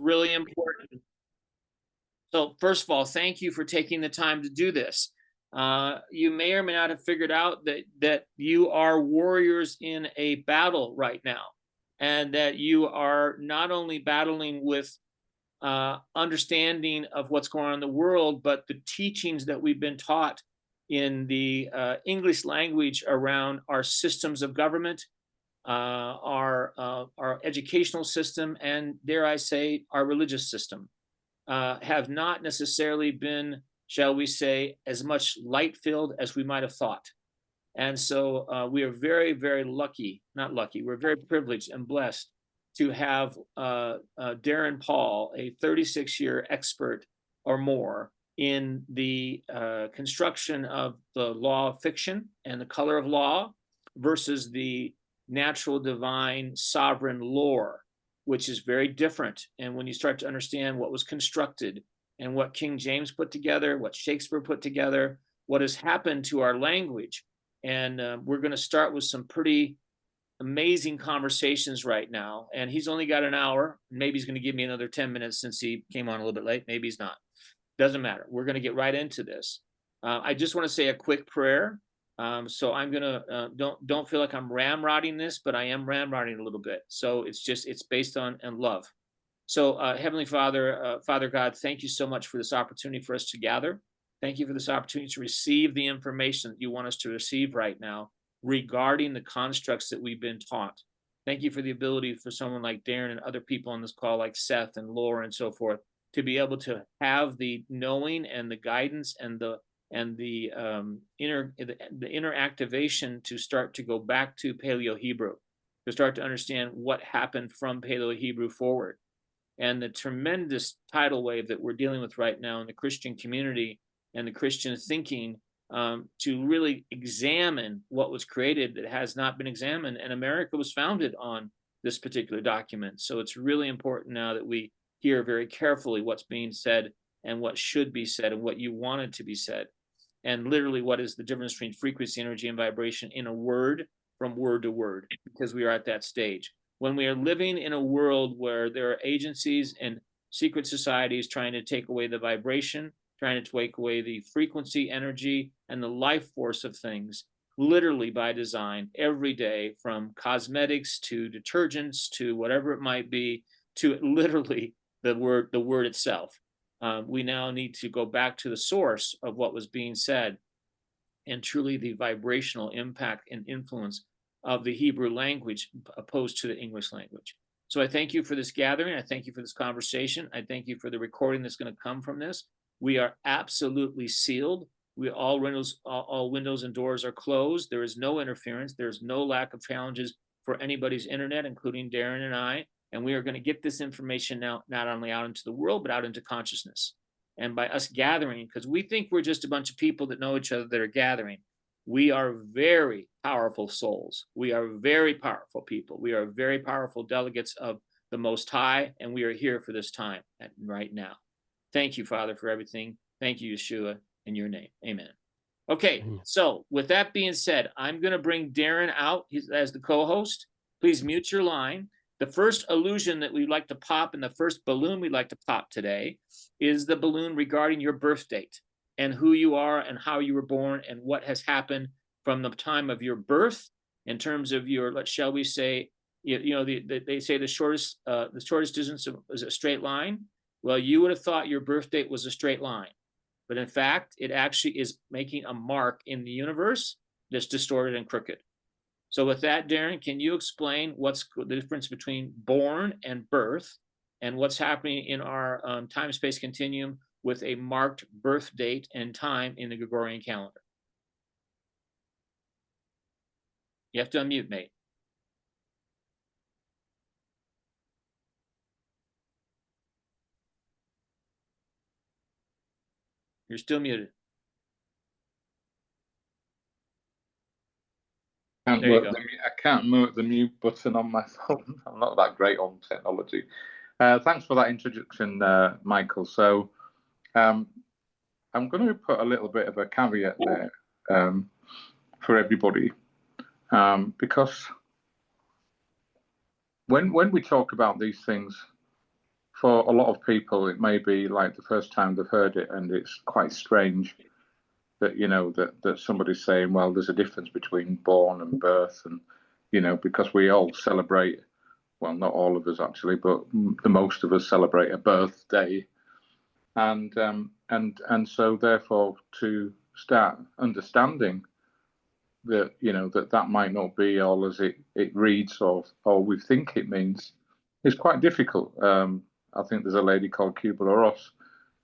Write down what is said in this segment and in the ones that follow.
really important. So first of all, thank you for taking the time to do this. You may or may not have figured out that you are warriors in a battle right now, and that you are not only battling with understanding of what's going on in the world, but the teachings that we've been taught in the English language around our systems of government, our educational system, and dare I say, our religious system, have not necessarily been, shall we say, as much light-filled as we might have thought. And so we are very, very lucky, not lucky, we're very privileged and blessed to have Darren Paul, a 36-year expert or more in the construction of the law of fiction and the color of law versus the natural, divine, sovereign lore, which is very different. And when you start to understand what was constructed and what King James put together, what Shakespeare put together, what has happened to our language. And we're going to start with some pretty amazing conversations right now. And he's only got an hour. Maybe he's going to give me another 10 minutes since he came on a little bit late. Maybe he's not. Doesn't matter. We're going to get right into this. I just want to say a quick prayer. So I'm going to, don't feel like I'm ramrodding this, but I am ramrodding a little bit. So it's based on love. So Heavenly Father, Father God, thank you so much for this opportunity for us to gather. Thank you for this opportunity to receive the information that you want us to receive right now regarding the constructs that we've been taught. Thank you for the ability for someone like Darren and other people on this call, like Sept and Laura and so forth, to be able to have the knowing and the guidance and the inner activation to start to go back to Paleo-Hebrew, to start to understand what happened from Paleo-Hebrew forward. And the tremendous tidal wave that we're dealing with right now in the Christian community and the Christian thinking, to really examine what was created that has not been examined. And America was founded on this particular document. So it's really important now that we hear very carefully what's being said and what should be said and what you wanted to be said. And literally, what is the difference between frequency, energy, and vibration in a word from word to word, because we are at that stage. When we are living in a world where there are agencies and secret societies trying to take away the vibration, trying to take away the frequency, energy, and the life force of things, literally by design, every day, from cosmetics to detergents to whatever it might be, to literally the word itself. We now need to go back to the source of what was being said and truly the vibrational impact and influence of the Hebrew language opposed to the English language. So I thank you for this gathering. I thank you for this conversation. I thank you for the recording that's going to come from this. We are absolutely sealed. All windows and doors are closed. There is no interference. There's no lack of challenges for anybody's internet, including Darren and I. And we are going to get this information now, not only out into the world, but out into consciousness. And by us gathering, because we think we're just a bunch of people that know each other that are gathering, we are very powerful souls. We are very powerful people. We are very powerful delegates of the Most High, and we are here for this time right now. Thank you, Father, for everything. Thank you, Yeshua, in your name. Amen. Okay, so with that being said, I'm going to bring Darren out as the co-host. Please mute your line. The first illusion that we'd like to pop and the first balloon we'd like to pop today is the balloon regarding your birth date and who you are and how you were born and what has happened from the time of your birth in terms of your, shall we say, they say the shortest distance is a straight line. Well, you would have thought your birth date was a straight line, but in fact, it actually is making a mark in the universe that's distorted and crooked. So with that, Darren, can you explain what's the difference between born and birth and what's happening in our time-space continuum with a marked birth date and time in the Gregorian calendar? You have to unmute, mate. You're still muted. I can't mute the mute button on my phone. I'm not that great on technology. Thanks for that introduction, Michael. So I'm going to put a little bit of a caveat there for everybody, because when we talk about these things for a lot of people, it may be like the first time they've heard it, and it's quite strange that, you know, that somebody's saying, well, there's a difference between born and birth, and, you know, because we all celebrate, well, not all of us actually, but the most of us celebrate a birthday, and so therefore to start understanding that, you know, that might not be all as it reads or we think it means, is quite difficult. I think there's a lady called Kubler-Ross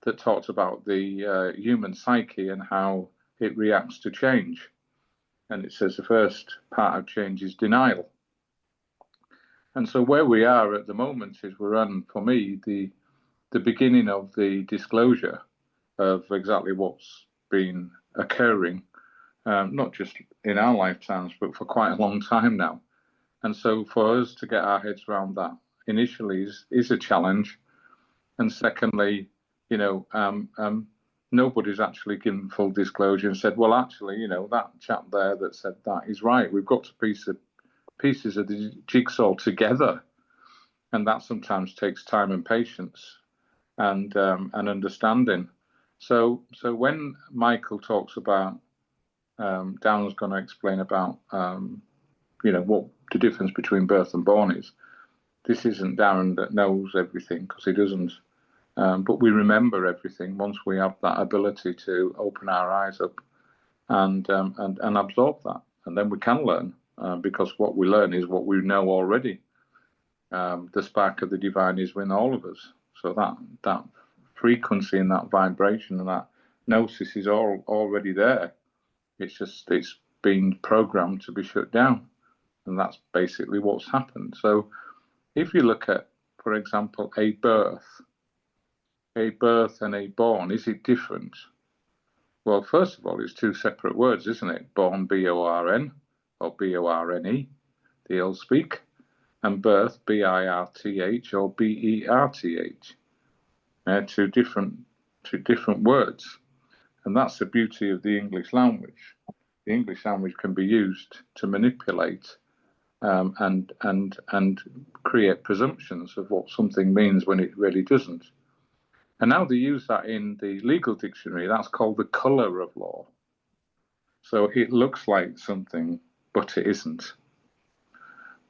that talks about the human psyche and how it reacts to change. And it says the first part of change is denial. And so where we are at the moment is we're on, for me, the beginning of the disclosure of exactly what's been occurring, not just in our lifetimes, but for quite a long time now. And so for us to get our heads around that initially is a challenge. And secondly, you know, nobody's actually given full disclosure and said, well, actually, you know, that chap there that said that is right. We've got to pieces of the jigsaw together. And that sometimes takes time and patience and understanding. So when Michael talks about, Darren's going to explain about, you know, what the difference between birth and born is. This isn't Darren that knows everything, because he doesn't. But we remember everything once we have that ability to open our eyes up and absorb that, and then we can learn, because what we learn is what we know already. The spark of the divine is within all of us. So that frequency and that vibration and that gnosis is already there. It's been programmed to be shut down, and that's basically what's happened. So if you look at, for example, a birth and a born, is it different? Well, first of all, it's two separate words, isn't it? Born, B-O-R-N, or B-O-R-N-E, they all speak, and birth, B-I-R-T-H, or B-E-R-T-H. Two different words, and that's the beauty of the English language. The English language can be used to manipulate and create presumptions of what something means when it really doesn't. And now they use that in the legal dictionary. That's called the colour of law. So it looks like something, but it isn't.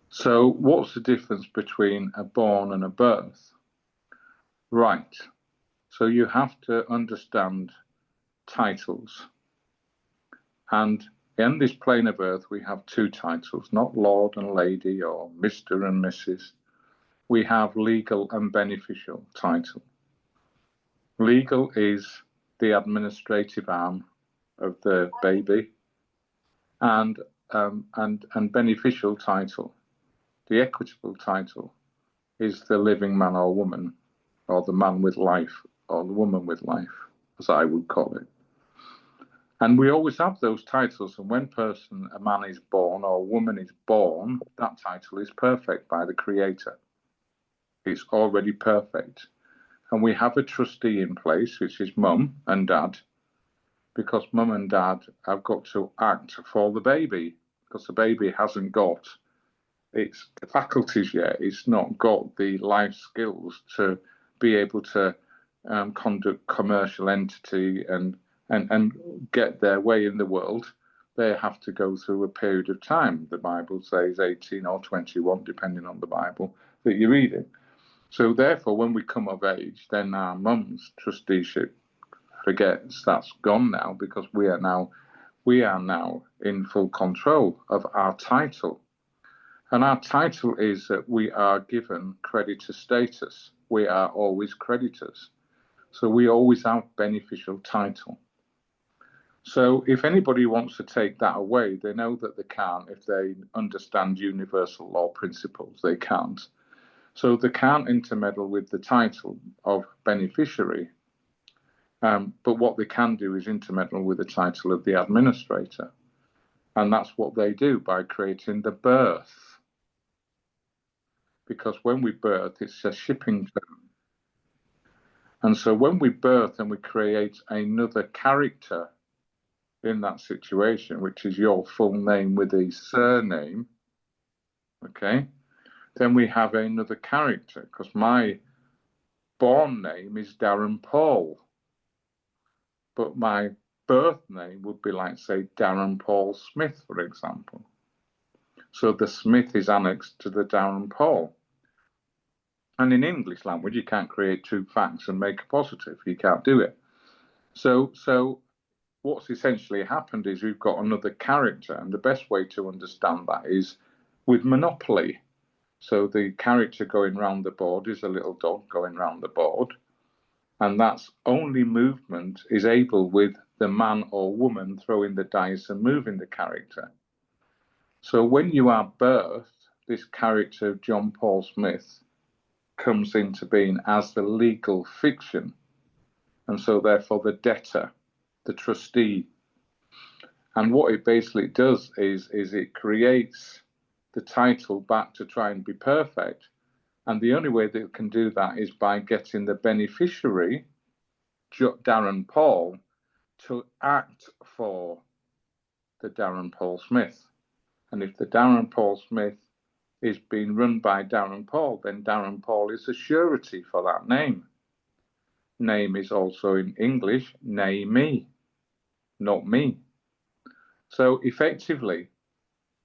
So what's the difference between a born and a birth? Right. So you have to understand titles. And in this plane of earth, we have two titles, not Lord and Lady or Mr. and Mrs. We have legal and beneficial title. Legal is the administrative arm of the baby, and beneficial title, the equitable title, is the living man or woman, or the man with life, or the woman with life, as I would call it. And we always have those titles, and when a man is born or a woman is born, that title is perfect by the Creator. It's already perfect. And we have a trustee in place, which is mum and dad, because mum and dad have got to act for the baby, because the baby hasn't got its faculties yet. It's not got the life skills to be able to conduct commercial entity and get their way in the world. They have to go through a period of time. The Bible says 18 or 21, depending on the Bible that you're reading. So therefore, when we come of age, then our mum's trusteeship forgets. That's gone now, because we are now in full control of our title. And our title is that we are given creditor status. We are always creditors. So we always have beneficial title. So if anybody wants to take that away, they know that they can't if they understand universal law principles. They can't. So they can't intermeddle with the title of beneficiary. But what they can do is intermeddle with the title of the administrator. And that's what they do by creating the birth. Because when we birth, it's a shipping term. And so when we birth and we create another character in that situation, which is your full name with a surname, okay, then we have another character, because my born name is Darren Paul, but my birth name would be like, say, Darren Paul Smith, for example. So the Smith is annexed to the Darren Paul. And in English language, you can't create two facts and make a positive. You can't do it. So what's essentially happened is we've got another character, and the best way to understand that is with Monopoly. So the character going round the board is a little dog going round the board, and that's only movement is able with the man or woman throwing the dice and moving the character. So when you are birthed, this character of John Paul Smith comes into being as the legal fiction, and so therefore the debtor, the trustee. And what it basically does is it creates the title back to try and be perfect, and the only way that it can do that is by getting the beneficiary, Darren Paul, to act for the Darren Paul Smith. And if the Darren Paul Smith is being run by Darren Paul, then Darren Paul is a surety for that name. Name is also in English, nay me, not me. So effectively,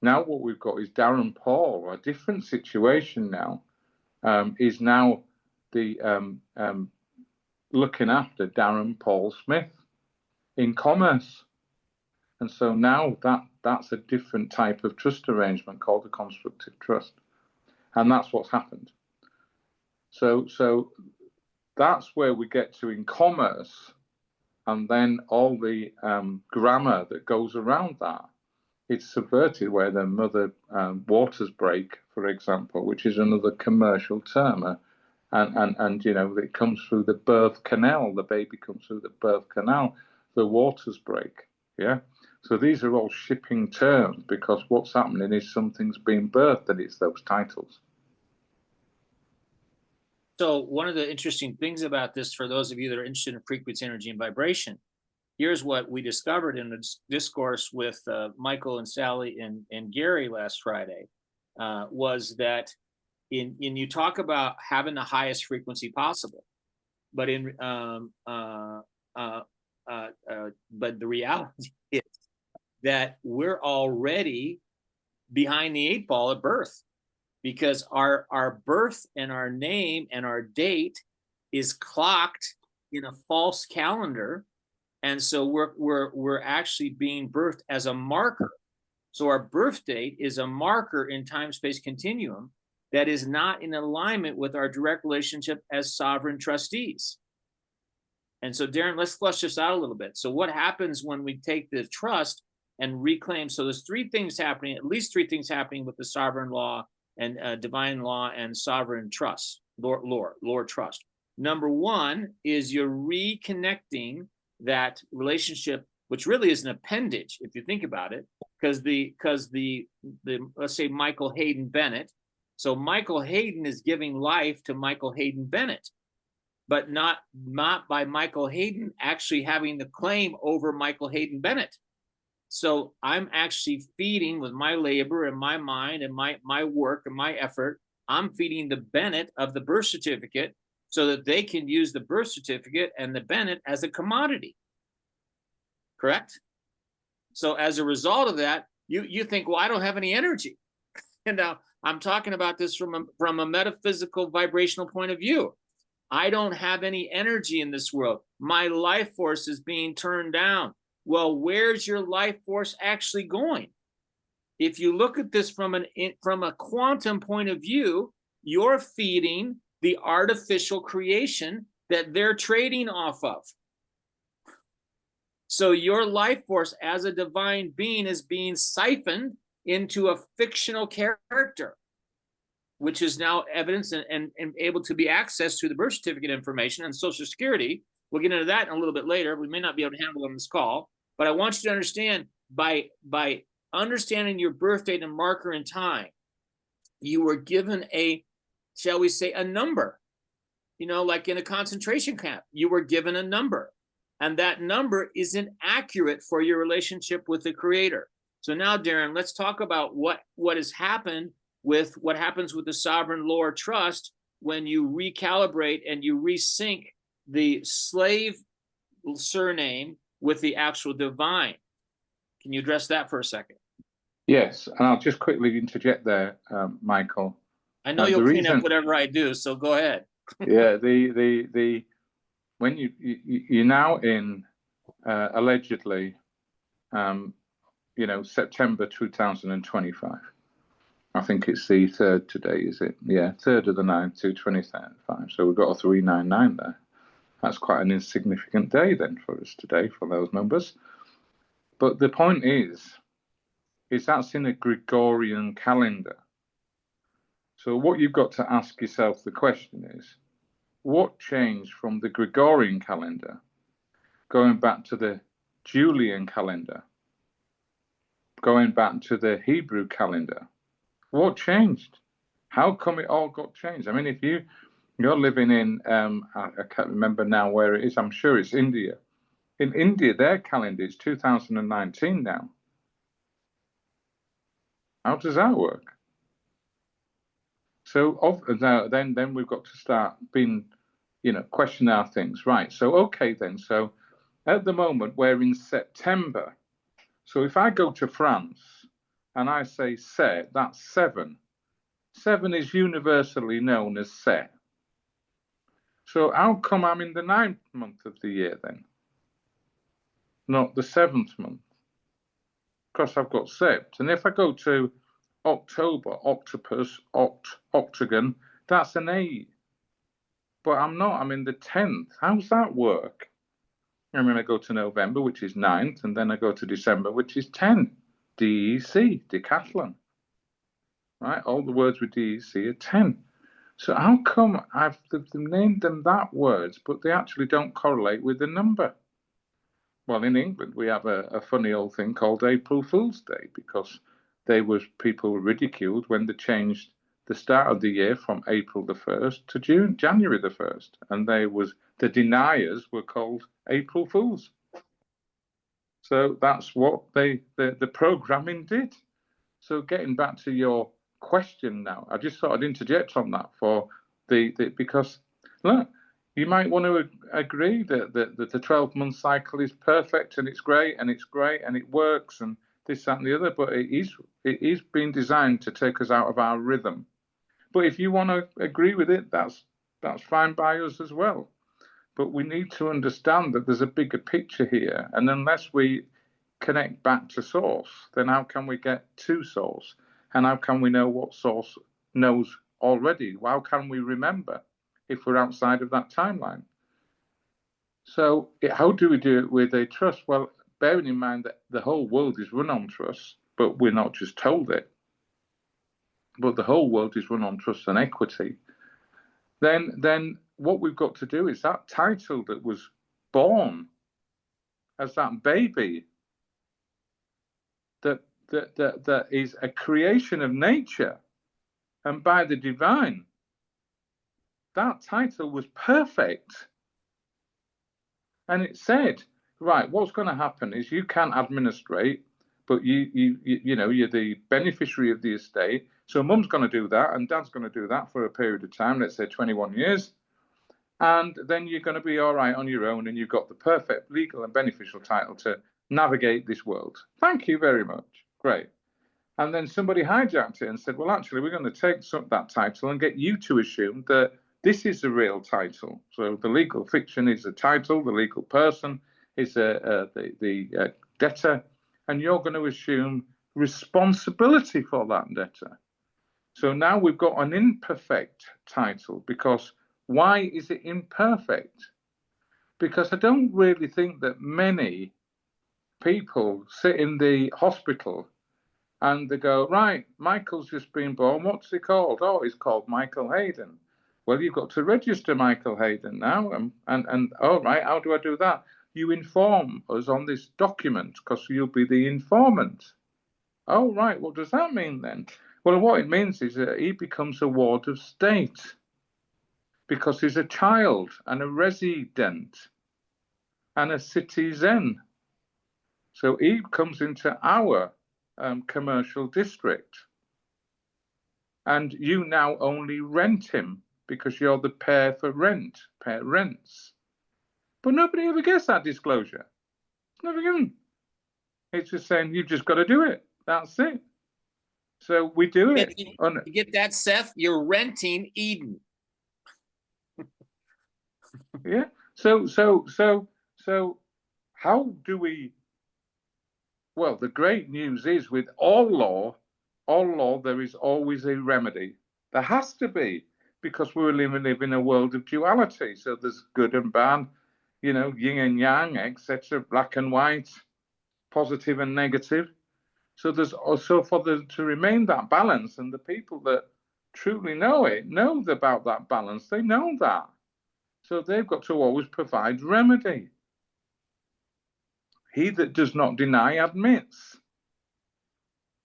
now what we've got is Darren Paul, a different situation now, is now the looking after Darren Paul Smith in commerce. And so now that's a different type of trust arrangement called a constructive trust. And that's what's happened. So that's where we get to in commerce, and then all the grammar that goes around that. It's subverted where the mother waters break, for example, which is another commercial term. And you know, it comes through the birth canal. The baby comes through the birth canal. The waters break. Yeah. So these are all shipping terms, because what's happening is something's being birthed, and it's those titles. So one of the interesting things about this, for those of you that are interested in frequency, energy, and vibration, here's what we discovered in the discourse with Michael and Sally and Gary last Friday, was that in you talk about having the highest frequency possible, but but the reality is that we're already behind the 8 ball at birth, because our birth and our name and our date is clocked in a false calendar. And so we're actually being birthed as a marker. So our birth date is a marker in time-space continuum that is not in alignment with our direct relationship as sovereign trustees. And so, Darren, let's flush this out a little bit. So what happens when we take the trust and reclaim? So there's 3 things happening, at least 3 things happening with the sovereign law and divine law and sovereign trust, Lord trust. Number 1 is you're reconnecting that relationship, which really is an appendage, if you think about it, because the let's say Michael Hayden Bennett. So Michael Hayden is giving life to Michael Hayden Bennett, but not by Michael Hayden actually having the claim over Michael Hayden Bennett. So I'm actually feeding with my labor and my mind and my work and my effort. I'm feeding the Bennett of the birth certificate so that they can use the birth certificate and the Bennett as a commodity. Correct? So as a result of that, you think, well, I don't have any energy. And now I'm talking about this from a metaphysical vibrational point of view. I don't have any energy in this world. My life force is being turned down. Well, where's your life force actually going? If you look at this from a quantum point of view, you're feeding the artificial creation that they're trading off of. So your life force as a divine being is being siphoned into a fictional character, which is now evidence and able to be accessed through the birth certificate information and Social Security. We'll get into that in a little bit later. We may not be able to handle it on this call, but I want you to understand, by understanding your birth date and marker in time, you were given a, shall we say, a number. You know, like in a concentration camp, you were given a number, and that number isn't accurate for your relationship with the Creator. So now, Darren, let's talk about what has happened with what happens with the sovereign Lord trust when you recalibrate and you resync the slave surname with the actual divine. Can you address that for a second? Yes, and I'll just quickly interject there, Michael. I know you'll clean up whatever I do, so go ahead. Yeah, when you're now in allegedly, September 2025. I think it's the 3rd today, is it? Yeah, 3rd of the 9th to 2035. So we've got a 399 there. That's quite an insignificant day then for us today for those numbers. But the point is that's in a Gregorian calendar. So what you've got to ask yourself the question is, what changed from the Gregorian calendar going back to the Julian calendar, going back to the Hebrew calendar? What changed? How come it all got changed? I mean, if you're living in, I can't remember now where it is, I'm sure it's India. In India, their calendar is 2019 now. How does that work? So then we've got to start being, question our things. Right, so okay then. So at the moment, we're in September. So if I go to France and I say Sept, that's 7. 7 is universally known as Sept. So how come I'm in the 9th month of the year then? Not the 7th month? Because I've got Sept. And if I go to October, octopus, octagon, that's an 8. But I'm not, I'm in the 10th. How does that work? And then I go to November, which is 9th, and then I go to December, which is 10. DEC, decathlon. Right? All the words with DEC are 10. So how come I've named them that words, but they actually don't correlate with the number? Well, in England, we have a funny old thing called April Fool's Day, because people were ridiculed when they changed the start of the year from April the 1st to January the 1st. And the deniers were called April Fools. So that's what the programming did. So getting back to your question now, I just thought I'd interject on that because look, you might want to agree that the 12-month cycle is perfect and it's great and it works and this, that, and the other, but it is being designed to take us out of our rhythm. But if you want to agree with it, that's fine by us as well. But we need to understand that there's a bigger picture here, and unless we connect back to source, then how can we get to source? And how can we know what source knows already? How can we remember if we're outside of that timeline? So how do we do it with a trust? Well, bearing in mind that the whole world is run on trust, but we're not just told it, but the whole world is run on trust and equity. Then what we've got to do is that title that was born as that baby, that is a creation of nature and by the divine, that title was perfect. And it said, right, what's going to happen is you can administrate, but you're the beneficiary of the estate. So mum's going to do that and dad's going to do that for a period of time, let's say 21 years. And then you're going to be all right on your own, and you've got the perfect legal and beneficial title to navigate this world. Thank you very much. Great. And then somebody hijacked it and said, well, actually, we're going to take that title and get you to assume that this is the real title. So the legal fiction is the title, the legal person is the debtor, and you're going to assume responsibility for that debtor. So now we've got an imperfect title, because why is it imperfect? Because I don't really think that many people sit in the hospital and they go, right, Michael's just been born. What's he called? Oh, he's called Michael Hayden. Well, you've got to register Michael Hayden now. And all right, how do I do that? You inform us on this document because you'll be the informant. Oh, right, what does that mean then? Well, what it means is that he becomes a ward of state because he's a child and a resident and a citizen. So he comes into our commercial district, and you now only rent him because you're the payer for rent, payer rents. But nobody ever gets that disclosure. It's never given. It's just saying, you've just got to do it. That's it. So we do it. You get that, Seth? You're renting Eden. Yeah. So how do we? Well, the great news is with all law, there is always a remedy. There has to be, because we live in a world of duality. So there's good and bad, yin and yang, etc., black and white, positive and negative. So there's also to remain that balance, and the people that truly know about that balance. They know that. So they've got to always provide remedy. He that does not deny admits.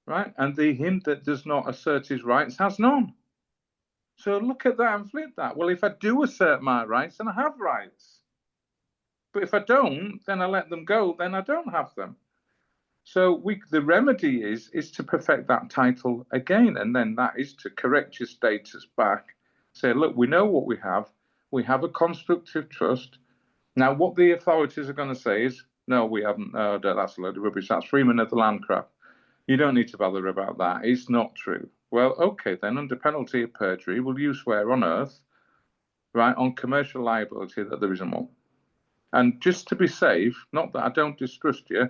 Right? And him that does not assert his rights has none. So look at that and flip that. Well, if I do assert my rights, then I have rights. But if I don't, then I let them go, then I don't have them. So the remedy is to perfect that title again. And then that is to correct your status back. Say, look, we know what we have. We have a constructive trust. Now, what the authorities are going to say is, no, we haven't. Oh, that's a load of rubbish. That's Freeman of the Land Crap. You don't need to bother about that. It's not true. Well, okay, then under penalty of perjury, will you swear on oath, right, on commercial liability that there isn't one? And just to be safe, not that I don't distrust you,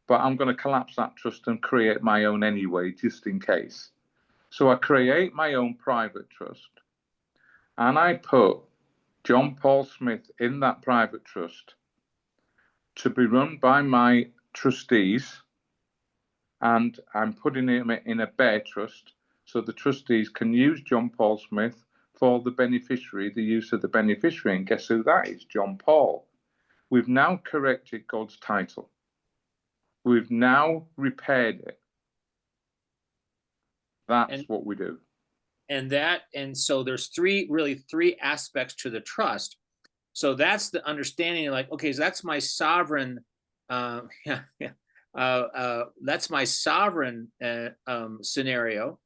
but I'm going to collapse that trust and create my own anyway, just in case. So I create my own private trust, and I put John Paul Smith in that private trust to be run by my trustees, and I'm putting him in a bear trust, so the trustees can use John Paul Smith for the beneficiary, the use of the beneficiary. And guess who that is? John Paul. We've now corrected God's title. We've now repaired it. That's what we do. And so there's three aspects to the trust. So that's the understanding, like, okay, so that's my sovereign, that's my sovereign scenario.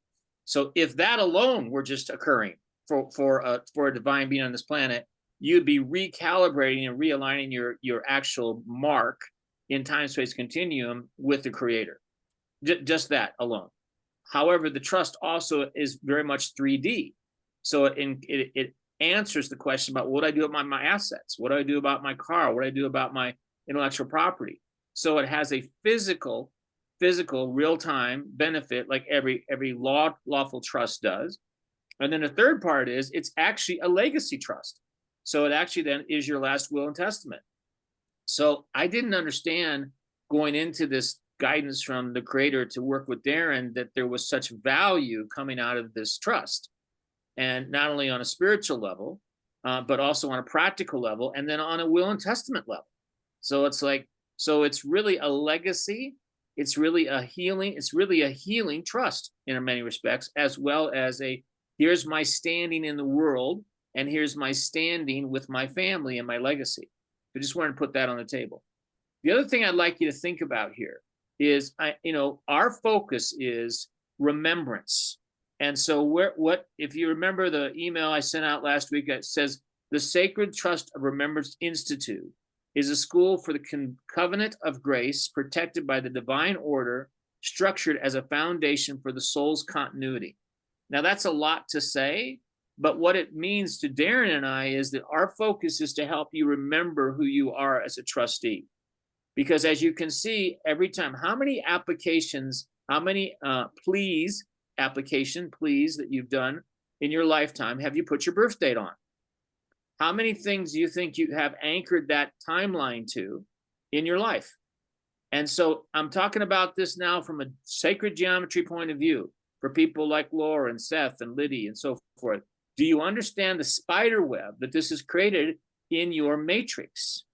So if that alone were just occurring for a divine being on this planet, you'd be recalibrating and realigning your actual mark in time-space continuum with the Creator. Just that alone. However, the trust also is very much 3D. So it answers the question about what do I do about my assets? What do I do about my car? What do I do about my intellectual property? So it has a physical real-time benefit like every lawful trust does. And then the third part is it's actually a legacy trust. So it actually then is your last will and testament. So I didn't understand going into this guidance from the Creator to work with Darren that there was such value coming out of this trust. And not only on a spiritual level, but also on a practical level, and then on a will and testament level. So it's like, so it's really a legacy. It's really a healing trust in many respects, as well as here's my standing in the world, and here's my standing with my family and my legacy. I just wanted to put that on the table. The other thing I'd like you to think about here is, our focus is remembrance. And so if you remember the email I sent out last week, it says the Sacred Trust of Remembrance Institute is a school for the covenant of grace protected by the divine order, structured as a foundation for the soul's continuity. Now that's a lot to say, but what it means to Darren and I is that our focus is to help you remember who you are as a trustee. Because as you can see, every time, how many applications, how many pleas that you've done in your lifetime have you put your birth date on? How many things do you think you have anchored that timeline to in your life? And so I'm talking about this now from a sacred geometry point of view for people like Laura and Seth and Liddy and so forth. Do you understand the spider web that this is created in your matrix,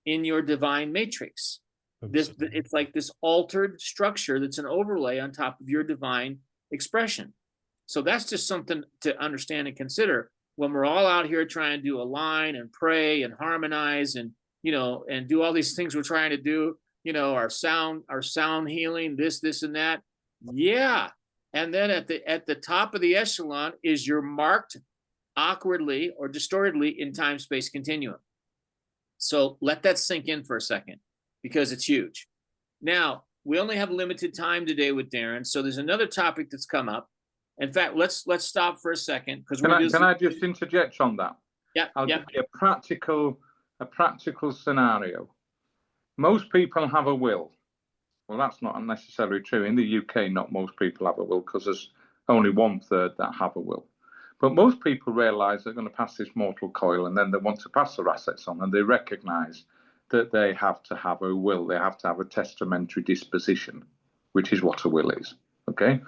in your divine matrix? It's like this altered structure that's an overlay on top of your divine expression. So that's just something to understand and consider when we're all out here trying to do align and pray and harmonize and and do all these things we're trying to do, our sound healing, this and that. Yeah. And then at the top of the echelon is your marked awkwardly or distortedly in time-space continuum. So let that sink in for a second, because it's huge. Now, we only have limited time today with Darren, so there's another topic that's come up. In fact, let's stop for a second, because can I just interject on that? Yeah. I'll give you a practical scenario. Most people have a will. Well, that's not necessarily true. In the UK, not most people have a will, because there's only 1/3 that have a will. But most people realise they're going to pass this mortal coil, and then they want to pass their assets on, and they recognise that they have to have a will. They have to have a testamentary disposition, which is what a will is. Okay?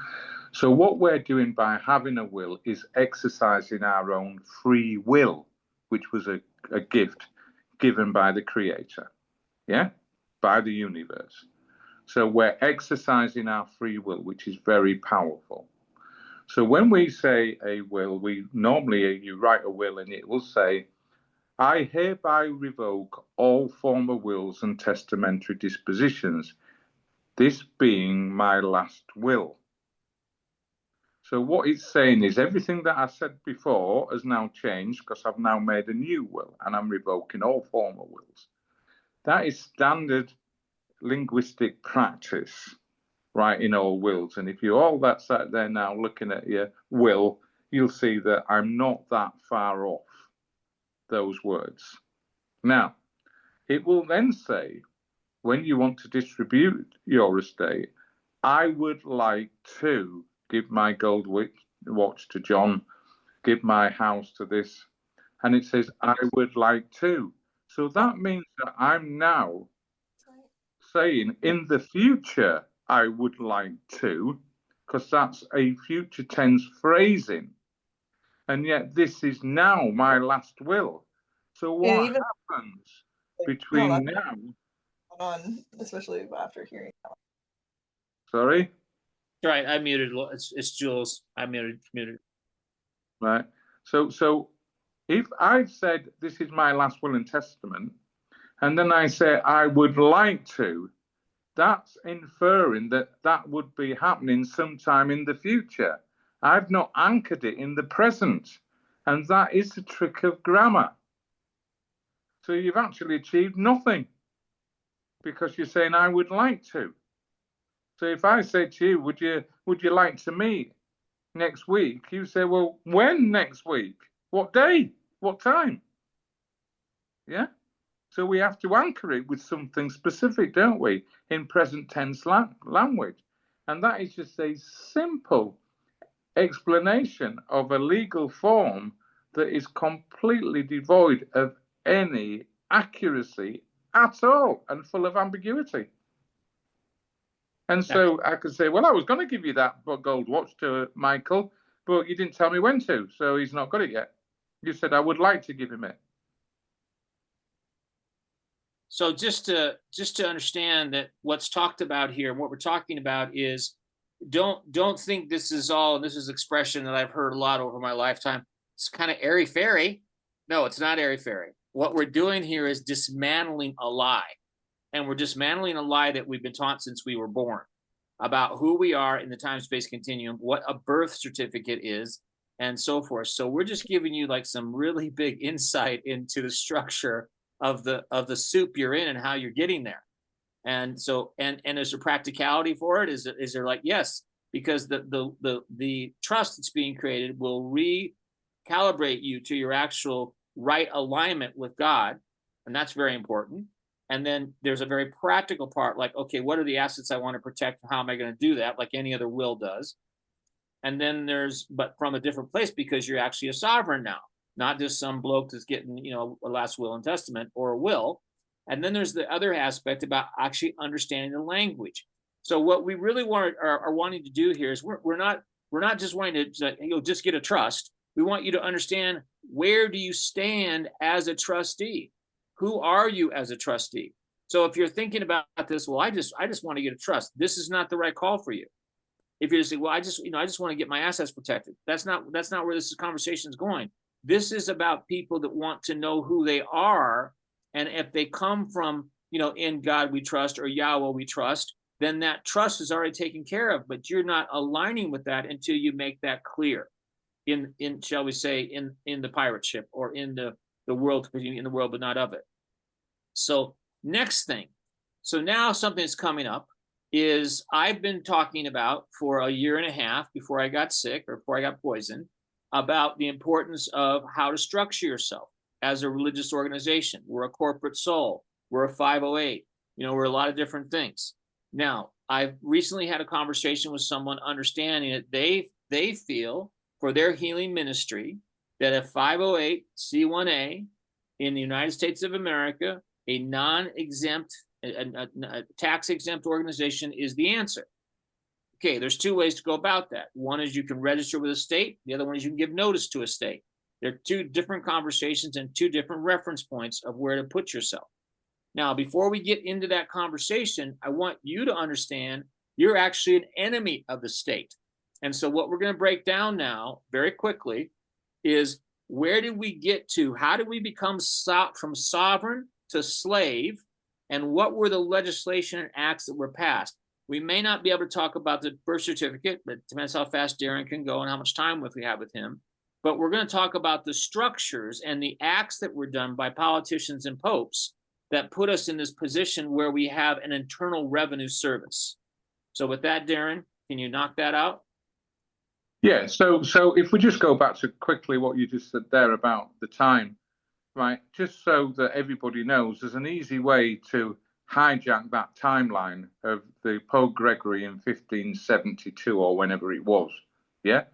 So what we're doing by having a will is exercising our own free will, which was a gift given by the Creator, yeah, by the universe. So we're exercising our free will, which is very powerful. So when we say a will, you write a will and it will say, I hereby revoke all former wills and testamentary dispositions, this being my last will. So what it's saying is everything that I said before has now changed, because I've now made a new will and I'm revoking all former wills. That is standard linguistic practice, right, in all wills. And if you all that sat there now looking at your will, you'll see that I'm not that far off those words. Now, it will then say, when you want to distribute your estate, I would like to give my gold watch to John, give my house to this, and it says, I would like to. So that means that I'm now saying in the future, I would like to, because that's a future tense phrasing. And yet this is now my last will. So what happens between now? On, especially after hearing that. Sorry? Right, I muted. It's Jules. I muted. Right. So if I've said this is my last will and testament, and then I say I would like to, that's inferring that that would be happening sometime in the future. I've not anchored it in the present, and that is the trick of grammar. So you've actually achieved nothing, because you're saying I would like to. So if I say to you, would you like to meet next week? You say, well, when next week? What day? What time? Yeah. So we have to anchor it with something specific, don't we, in present tense language. And that is just a simple explanation of a legal form that is completely devoid of any accuracy at all and full of ambiguity. And so I could say, well, I was going to give you that gold watch to Michael, but you didn't tell me when to, so he's not got it yet. You said I would like to give him it. So just to understand that what's talked about here, what we're talking about is, don't think this is all, and this is expression that I've heard a lot over my lifetime, it's kind of airy-fairy. No, it's not airy-fairy. What we're doing here is dismantling a lie. And we're dismantling a lie that we've been taught since we were born about who we are in the time-space continuum, what a birth certificate is, and so forth. So we're just giving you like some really big insight into the structure of the soup you're in and how you're getting there. And so, and is there practicality for it? Is there like, yes, because the trust that's being created will recalibrate you to your actual right alignment with God, and that's very important. And then there's a very practical part, like, okay, what are the assets I want to protect? How am I going to do that? Like any other will does. And then but from a different place, because you're actually a sovereign now, not just some bloke that's getting, a last will and testament or a will. And then there's the other aspect about actually understanding the language. So what we really are wanting to do here is we're not just wanting to just get a trust. We want you to understand, where do you stand as a trustee? Who are you as a trustee? So if you're thinking about this, well, I just want to get a trust, this is not the right call for you. If you're saying, well, I just want to get my assets protected, that's not where this conversation is going. This is about people that want to know who they are, and if they come from, in God we trust or Yahweh we trust, then that trust is already taken care of. But you're not aligning with that until you make that clear. in shall we say, in the pirate ship, or in the world, in the world, but not of it. So next thing, so now something that's coming up is I've been talking about for a year and a half before I got sick or before I got poisoned about the importance of how to structure yourself as a religious organization. We're a corporate soul. We're a 508. You know, we're a lot of different things. Now, I've recently had a conversation with someone understanding that they feel for their healing ministry that a 508 C1A in the United States of America, a non-exempt, a tax-exempt organization is the answer. Okay, there's two ways to go about that. One is you can register with a state. The other one is you can give notice to a state. They're two different conversations and two different reference points of where to put yourself. Now, before we get into that conversation, I want you to understand you're actually an enemy of the state. And so what we're going to break down now very quickly is, where did we get to? How did we become from sovereign to slave? And what were the legislation and acts that were passed? We may not be able to talk about the birth certificate, but it depends how fast Darren can go and how much time we have with him. But we're going to talk about the structures and the acts that were done by politicians and popes that put us in this position where we have an internal revenue service. So with that, Darren, can you knock that out? Yeah, so if we just go back to quickly what you just said there about the time, right, just so that everybody knows, there's an easy way to hijack that timeline of the Pope Gregory in 1572 or whenever it was, yeah?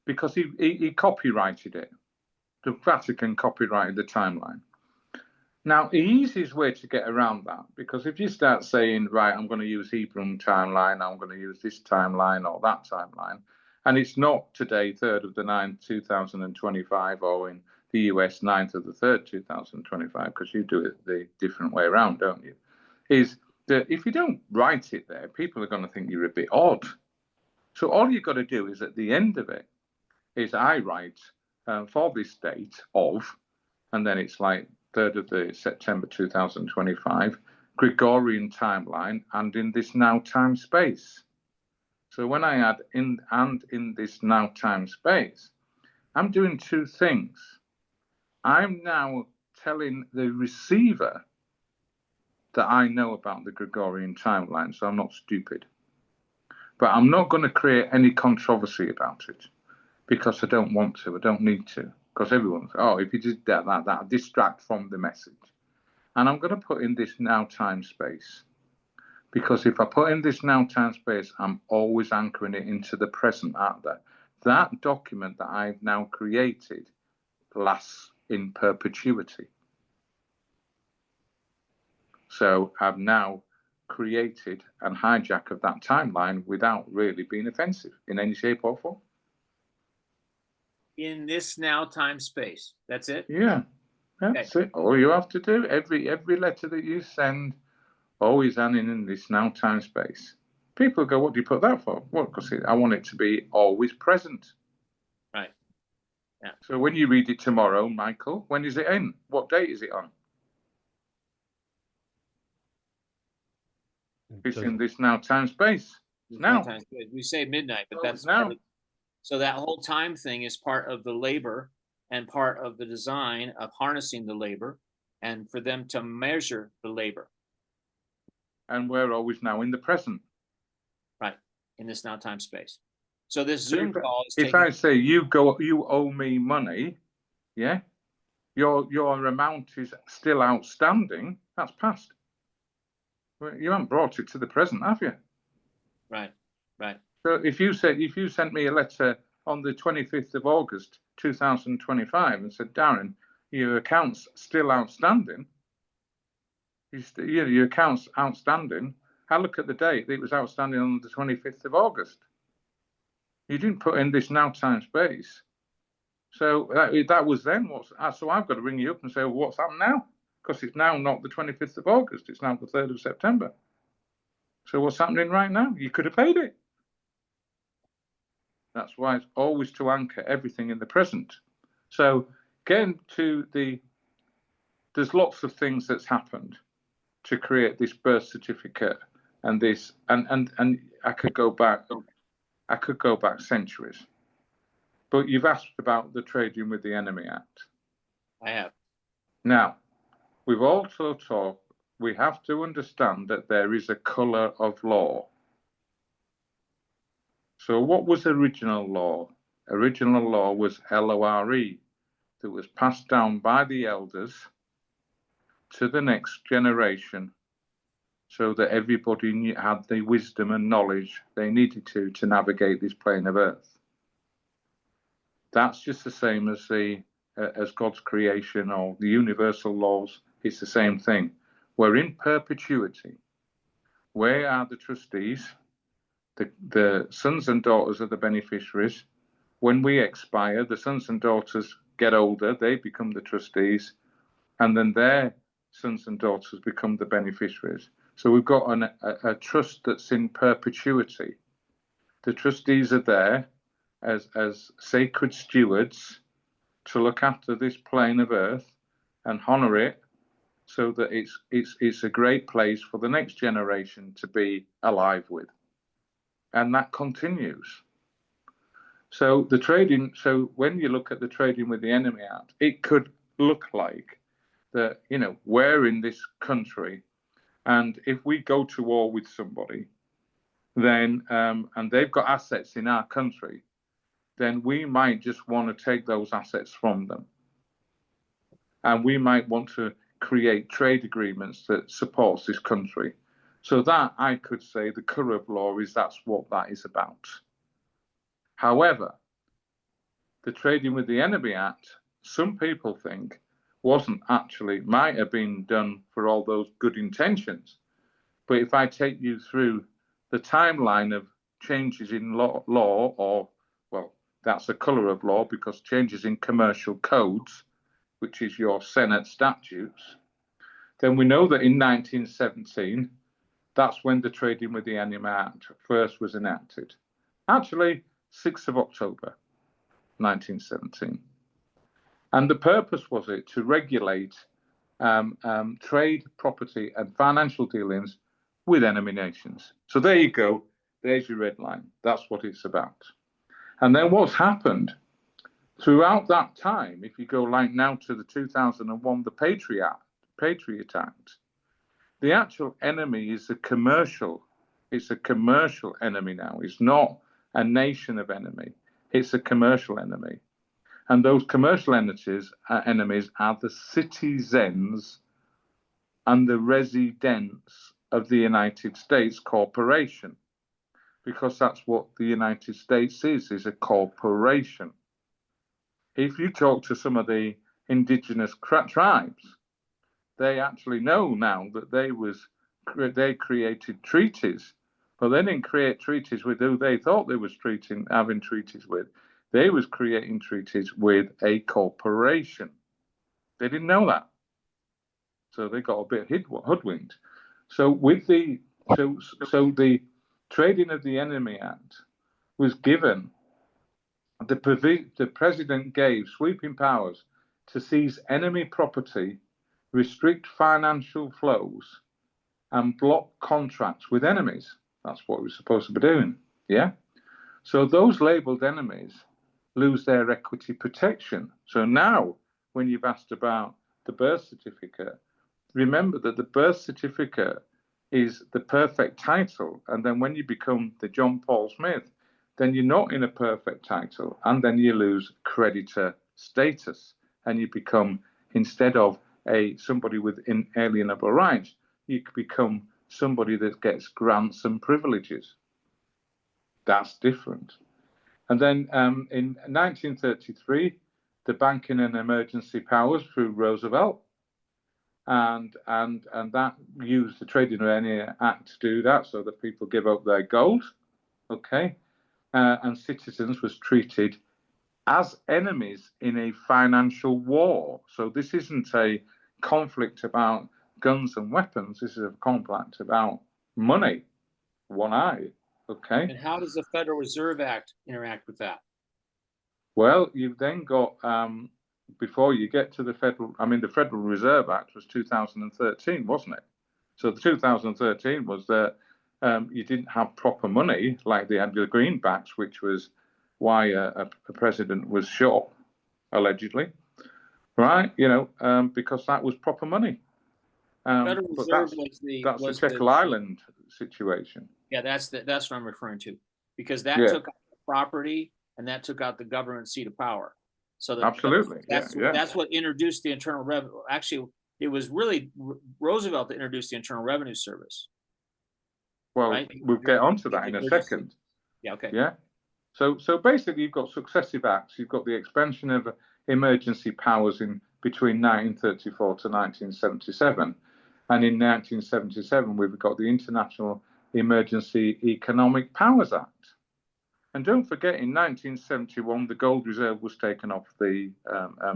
Because he copyrighted it. The Vatican copyrighted the timeline. Now, the easiest way to get around that, because if you start saying, right, I'm going to use Hebrew timeline, I'm going to use this timeline or that timeline, and it's not today, 3rd of the 9th, 2025, or in the US, 9th of the 3rd, 2025, because you do it the different way around, don't you? Is that if you don't write it there, people are going to think you're a bit odd. So all you've got to do is at the end of it, is I write for this date of, and then it's like 3rd of the September 2025, Gregorian timeline, and in this now time space. So when I add in and in this now time space, I'm doing two things. I'm now telling the receiver that I know about the Gregorian timeline, so I'm not stupid. But I'm not going to create any controversy about it because I don't want to, I don't need to, because everyone's, oh, if you did that distract from the message. And I'm going to put in this now time space. Because if I put in this now time space, I'm always anchoring it into the present out there. That document that I've now created lasts in perpetuity. So I've now created a hijack of that timeline without really being offensive in any shape or form. In this now time space. That's it? Yeah, that's it. All you have to do, every letter that you send, always adding in this now time space. People go, what do you put that for? Well, because I want it to be always present. Right. Yeah. So when you read it tomorrow, Michael, when is it in? What date is it on? It's in this now time space. It's now. We say midnight, but that's now. So that whole time thing is part of the labor and part of the design of harnessing the labor and for them to measure the labor. And we're always now in the present. Right, in this now time space. So this Zoom call is if I say you owe me money, yeah, your amount is still outstanding, that's past. You haven't brought it to the present, have you? Right, right. So if you sent me a letter on the 25th of August 2025 and said, Darren, your account's still outstanding, your account's outstanding, I look at the date, it was outstanding on the 25th of August. You didn't put in this now time space. So that was then. So I've got to ring you up and say, well, what's happened now? Because it's now not the 25th of August, it's now the 3rd of September. So what's happening right now? You could have paid it. That's why it's always to anchor everything in the present. So getting to there's lots of things that's happened to create this birth certificate and this, and I could go back centuries. But you've asked about the Trading with the Enemy Act. I have. Now, we've also talked, we have to understand that there is a colour of law. So what was original law? Original law was LORE, that was passed down by the elders to the next generation, so that everybody had the wisdom and knowledge they needed to navigate this plane of earth. That's just the same as God's creation or the universal laws. It's the same thing. We're in perpetuity. We are the trustees. The sons and daughters are the beneficiaries. When we expire, the sons and daughters get older, they become the trustees, and then their sons and daughters become the beneficiaries. So we've got a trust that's in perpetuity. The trustees are there as sacred stewards to look after this plane of earth and honor it, so that it's a great place for the next generation to be alive with. And that continues. So when you look at the Trading with the Enemy Act, it could look like that, we're in this country, and if we go to war with somebody, then and they've got assets in our country, then we might just want to take those assets from them. And we might want to create trade agreements that supports this country. So that, I could say, the colour of law is that's what that is about. However, the Trading with the Enemy Act, some people think, might have been done for all those good intentions. But if I take you through the timeline of changes in law, or, well, that's the colour of law, because changes in commercial codes, which is your Senate statutes, then we know that in 1917, that's when the Trading with the Enemy Act first was enacted. Actually, 6th of October, 1917. And the purpose was it to regulate trade, property, and financial dealings with enemy nations. So there you go. There's your red line. That's what it's about. And then what's happened throughout that time, if you go like now to the 2001, the Patriot Act, the actual enemy is it's a commercial enemy now. It's not a nation of enemy. It's a commercial enemy. And those commercial enemies are the citizens and the residents of the United States corporation, because that's what the United States is a corporation. If you talk to some of the indigenous tribes, they actually know now that they created treaties, but they didn't create treaties with who they thought they was having treaties with. They was creating treaties with a corporation. They didn't know that, so they got a bit hoodwinked. So with the Trading of the Enemy Act was given. The president gave sweeping powers to seize enemy property, restrict financial flows, and block contracts with enemies. That's what we're supposed to be doing. Yeah. So those labelled enemies lose their equity protection. So now, when you've asked about the birth certificate, remember that the birth certificate is the perfect title. And then when you become the John Paul Smith, then you're not in a perfect title. And then you lose creditor status. And you become, instead of somebody with inalienable rights, you become somebody that gets grants and privileges. That's different. And then in 1933, the Banking and Emergency Powers through Roosevelt, and that used the Trading with the Enemy Act to do that, so that people give up their gold, okay, and citizens was treated as enemies in a financial war. So this isn't a conflict about guns and weapons. This is a conflict about money, one eye. Okay. And how does the Federal Reserve Act interact with that? Well, you've then got, before you get to the the Federal Reserve Act was 2013, wasn't it? So the 2013 was that you didn't have proper money, like they had the greenbacks, which was why a president was shot, allegedly, right? Because that was proper money. But that's the Jekyll Island situation. Yeah, that's what I'm referring to, because that took out the property and that took out the government seat of power. So absolutely, that's what introduced the Internal Revenue. Actually, it was really Roosevelt that introduced the Internal Revenue Service. Well, right? We'll get onto that in a second. Yeah. Okay. Yeah. So basically, you've got successive acts. You've got the expansion of emergency powers in between 1934 to 1977, and in 1977 we've got the International Emergency Economic Powers Act. And don't forget, in 1971 the gold reserve was taken off the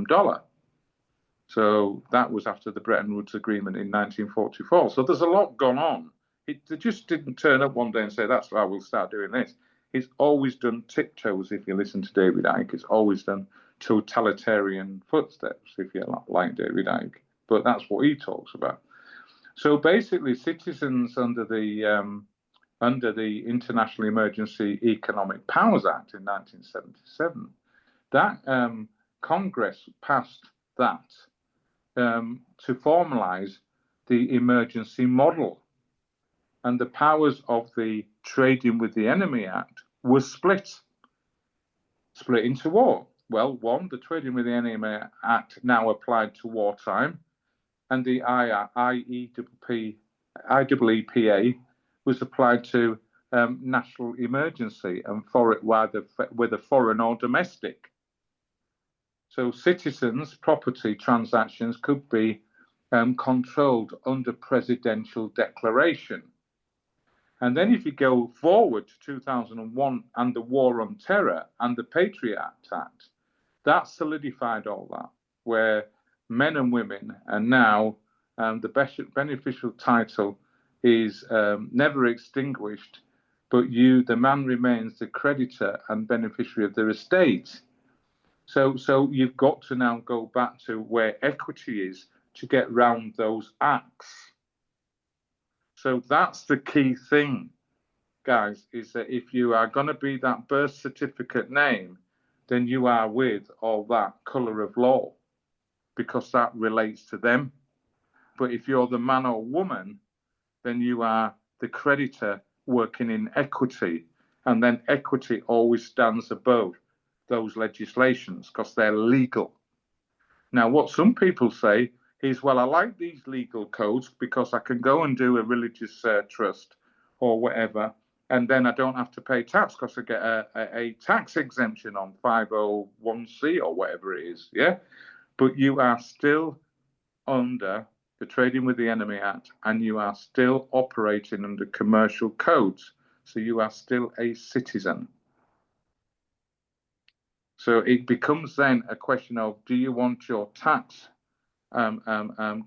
dollar. So that was after the Bretton Woods Agreement in 1944. So there's a lot gone on. They just didn't turn up one day and say, that's how we'll start doing this. He's always done tiptoes, if you listen to David Icke. It's always done totalitarian footsteps, if you like David Icke. But that's what he talks about. So basically, citizens under the International Emergency Economic Powers Act in 1977, that Congress passed that to formalize the emergency model. And the powers of the Trading with the Enemy Act were split into what? Well, one, the Trading with the Enemy Act now applied to wartime, and the IEEPA was applied to national emergency, and for it, whether foreign or domestic. So citizens' property transactions could be controlled under presidential declaration. And then if you go forward to 2001 and the War on Terror and the Patriot Act, that solidified all that, where men and women, and now the beneficial title is never extinguished, but the man remains the creditor and beneficiary of their estate. So you've got to now go back to where equity is to get round those acts. So that's the key thing, guys, is that if you are going to be that birth certificate name, then you are with all that colour of law, because that relates to them. But if you're the man or woman, then you are the creditor working in equity, and then equity always stands above those legislations because they're legal. Now, what some people say is, well, I like these legal codes because I can go and do a religious trust or whatever, and then I don't have to pay tax because I get a tax exemption on 501c or whatever it is, yeah? But you are still under the Trading with the Enemy Act, and you are still operating under commercial codes, so you are still a citizen. So it becomes then a question of, do you want your tax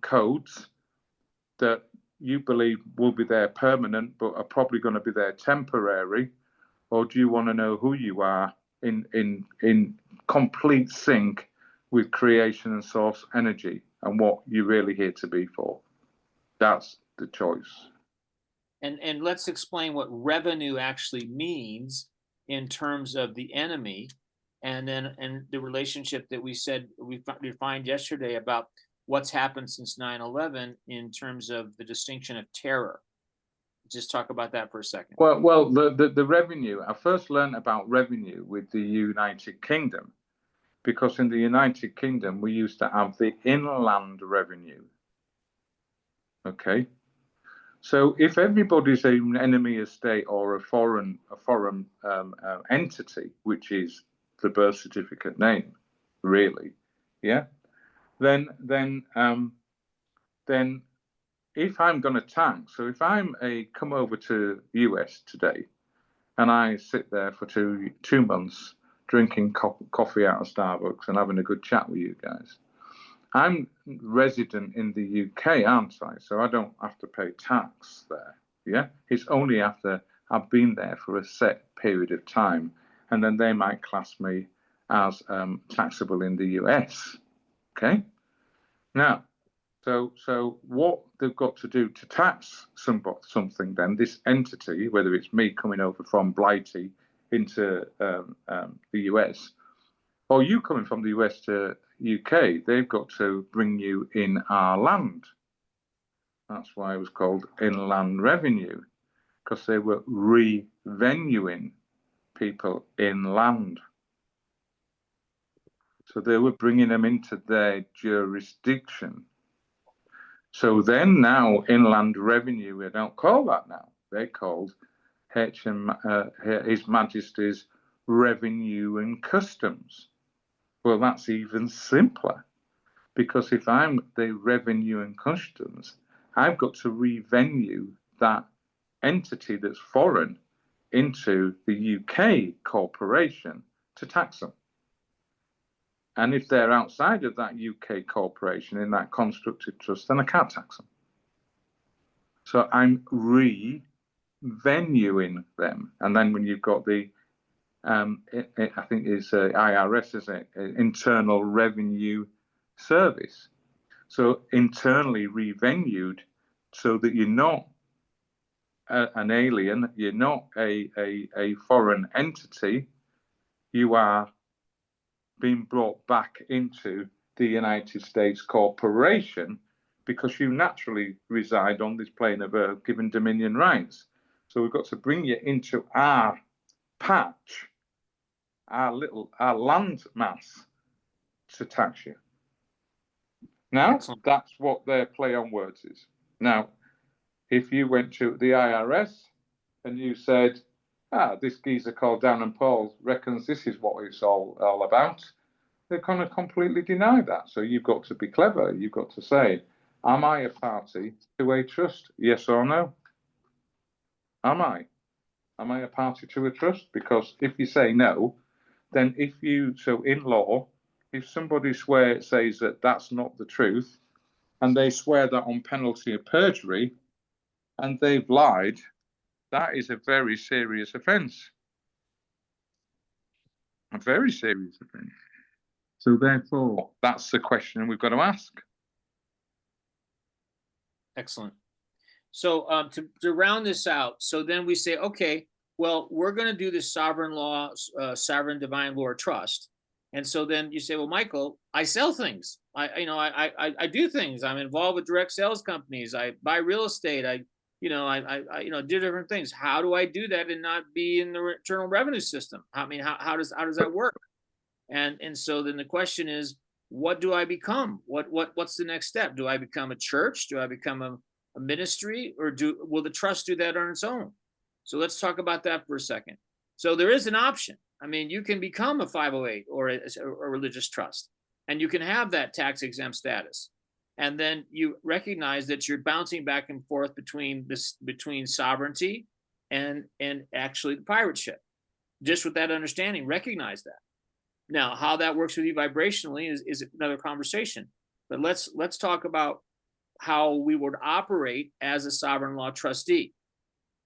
codes that you believe will be there permanent but are probably going to be there temporary, or do you want to know who you are in complete sync with creation and source energy and what you're really here to be for? That's the choice. And let's explain what revenue actually means in terms of the enemy, and the relationship that we said we defined yesterday about what's happened since 9/11 in terms of the distinction of terror. Just talk about that for a second. Well, the revenue. I first learned about revenue with the United Kingdom, because in the United Kingdom we used to have the inland revenue. Okay, so if everybody's an enemy estate or a foreign entity, which is the birth certificate name, really, yeah, then if I'm going to tax, so if I'm come over to the US today, and I sit there for two months drinking coffee out of Starbucks and having a good chat with you guys, I'm resident in the UK, aren't I? So I don't have to pay tax there. Yeah, it's only after I've been there for a set period of time, and then they might class me as taxable in the US. Okay. Now, so what they've got to do to tax something, then this entity, whether it's me coming over from Blighty into the US, or you coming from the US to UK, they've got to bring you in our land. That's why it was called inland revenue, because they were revenuing people inland. So they were bringing them into their jurisdiction. So then now inland revenue, we don't call that now. They're called His Majesty's Revenue and Customs. Well, that's even simpler, because if I'm the Revenue and Customs, I've got to revenue that entity that's foreign into the UK corporation to tax them. And if they're outside of that UK corporation in that constructed trust, then I can't tax them. So I'm revenuing them. And then when you've got the, I think it's IRS, isn't it? Internal Revenue Service. So internally revenued, so that you're not an alien, you're not a foreign entity, you are being brought back into the United States corporation, because you naturally reside on this plane of earth, given dominion rights. So we've got to bring you into our patch, our land mass, to tax you. Now, Excellent. that's what their play on words is. Now, if you went to the IRS and you said, this geezer called Darren Paul reckons this is what it's all about, they're going to completely deny that. So you've got to be clever. You've got to say, am I a party to a trust? Yes or no? Am I? Am I a party to a trust? Because if you say no, then so in law, if somebody says that that's not the truth, and they swear that on penalty of perjury, and they've lied, that is a very serious offence. A very serious offence. So therefore, that's the question we've got to ask. Excellent. So to round this out, so then we say, okay, well, we're going to do this sovereign law, sovereign divine law trust. And so then you say, well, Michael, I sell things. I do things. I'm involved with direct sales companies. I buy real estate. I do different things. How do I do that and not be in the internal revenue system? I mean, how does that work? And so then the question is, what do I become? What's the next step? Do I become a church? Do I become a ministry, or will the trust do that on its own? So let's talk about that for a second. So there is an option. I mean, you can become a 508 or a religious trust, and you can have that tax exempt status. And then you recognize that you're bouncing back and forth between sovereignty and actually the pirate ship. Just with that understanding, recognize that. Now, how that works with you vibrationally is another conversation. But let's talk about how we would operate as a sovereign law trustee.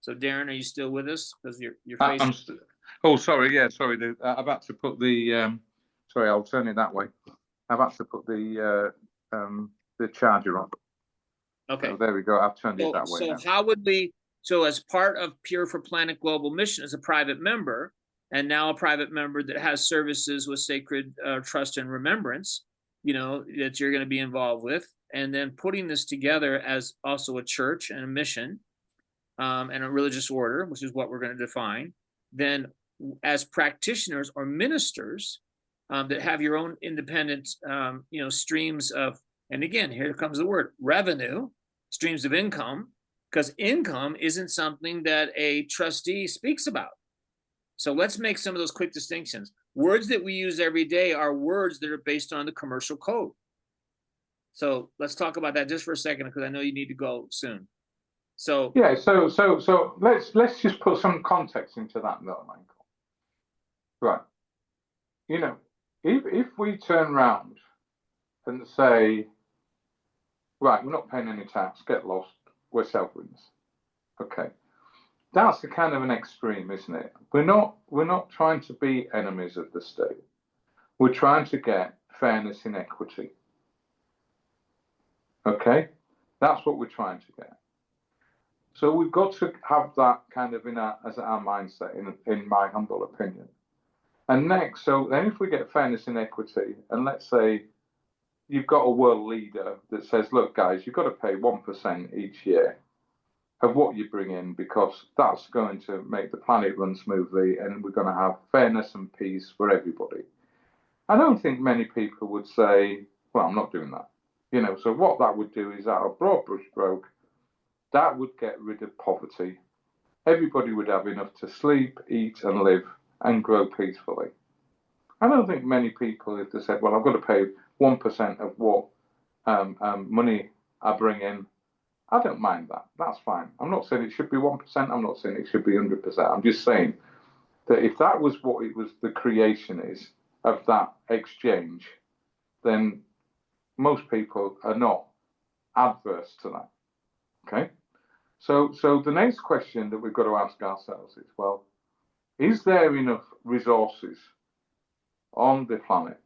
So, Darren, are you still with us? Because you're facing. Sorry. Yeah, sorry. I've had to put the. Sorry, I'll turn it that way. I've had to put the charger on. Okay. So there we go. I've turned it that way. So now. how would we? So as part of Pure for Planet Global Mission, as a private member, and now a private member that has services with sacred trust and remembrance, that you're going to be involved with, and then putting this together as also a church and a mission and a religious order, which is what we're going to define, then as practitioners or ministers that have your own independent, streams of, and again, here comes the word revenue, streams of income, because income isn't something that a trustee speaks about. So let's make some of those quick distinctions. Words that we use every day are words that are based on the commercial code. So let's talk about that just for a second, because I know you need to go soon. So yeah, so let's just put some context into that, though, Michael. Right. If we turn around and say, right, we're not paying any tax, get lost, we're self-wins. Okay. That's the kind of an extreme, isn't it? We're not trying to be enemies of the state. We're trying to get fairness and equity. Okay? That's what we're trying to get. So we've got to have that kind of as our mindset, in my humble opinion. And next, so then if we get fairness and equity, and let's say you've got a world leader that says, look, guys, you've got to pay 1% each year of what you bring in, because that's going to make the planet run smoothly, and we're going to have fairness and peace for everybody. I don't think many people would say, well, I'm not doing that. You know, so what that would do is, at a broad brushstroke, that would get rid of poverty. Everybody would have enough to sleep, eat, and live, and grow peacefully. I don't think many people, if they said, well, I've got to pay 1% of what money I bring in, I don't mind that. That's fine. I'm not saying it should be 1%. I'm not saying it should be 100%. I'm just saying that if that was what it was, the creation is of that exchange, then most people are not adverse to that. Okay? So the next question that we've got to ask ourselves is, well, is there enough resources on the planet?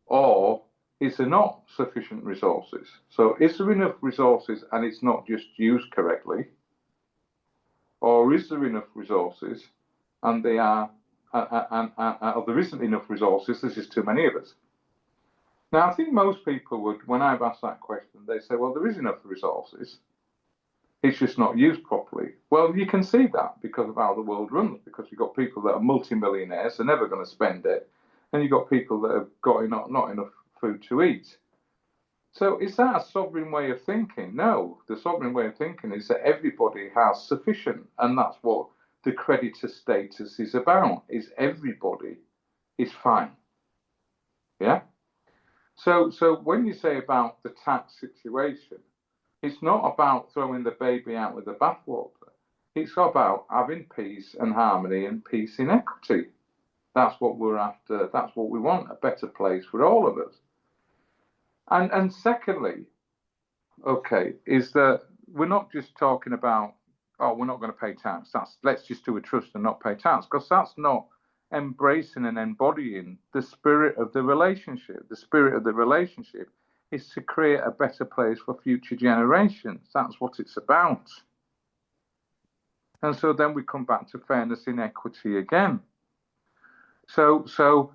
Or is there not sufficient resources? So is there enough resources and it's not just used correctly? Or is there enough resources and they are, or there isn't enough resources, there's just too many of us? Now, I think most people would, when I've asked that question, they say, well, there is enough resources. It's just not used properly. Well, you can see that because of how the world runs, because you've got people that are multimillionaires, they're never going to spend it, and you've got people that have got not enough food to eat. So is that a sovereign way of thinking? No, the sovereign way of thinking is that everybody has sufficient, and that's what the creditor status is about, is everybody is fine. Yeah? So when you say about the tax situation, it's not about throwing the baby out with the bathwater. It's about having peace and harmony and peace in equity. That's what we're after. That's what we want, a better place for all of us. And secondly, okay, is that we're not just talking about, oh, we're not going to pay tax. Let's just do a trust and not pay tax, because that's not embracing and embodying the spirit of the relationship. The spirit of the relationship is to create a better place for future generations. That's what it's about. And so then we come back to fairness in equity again. So,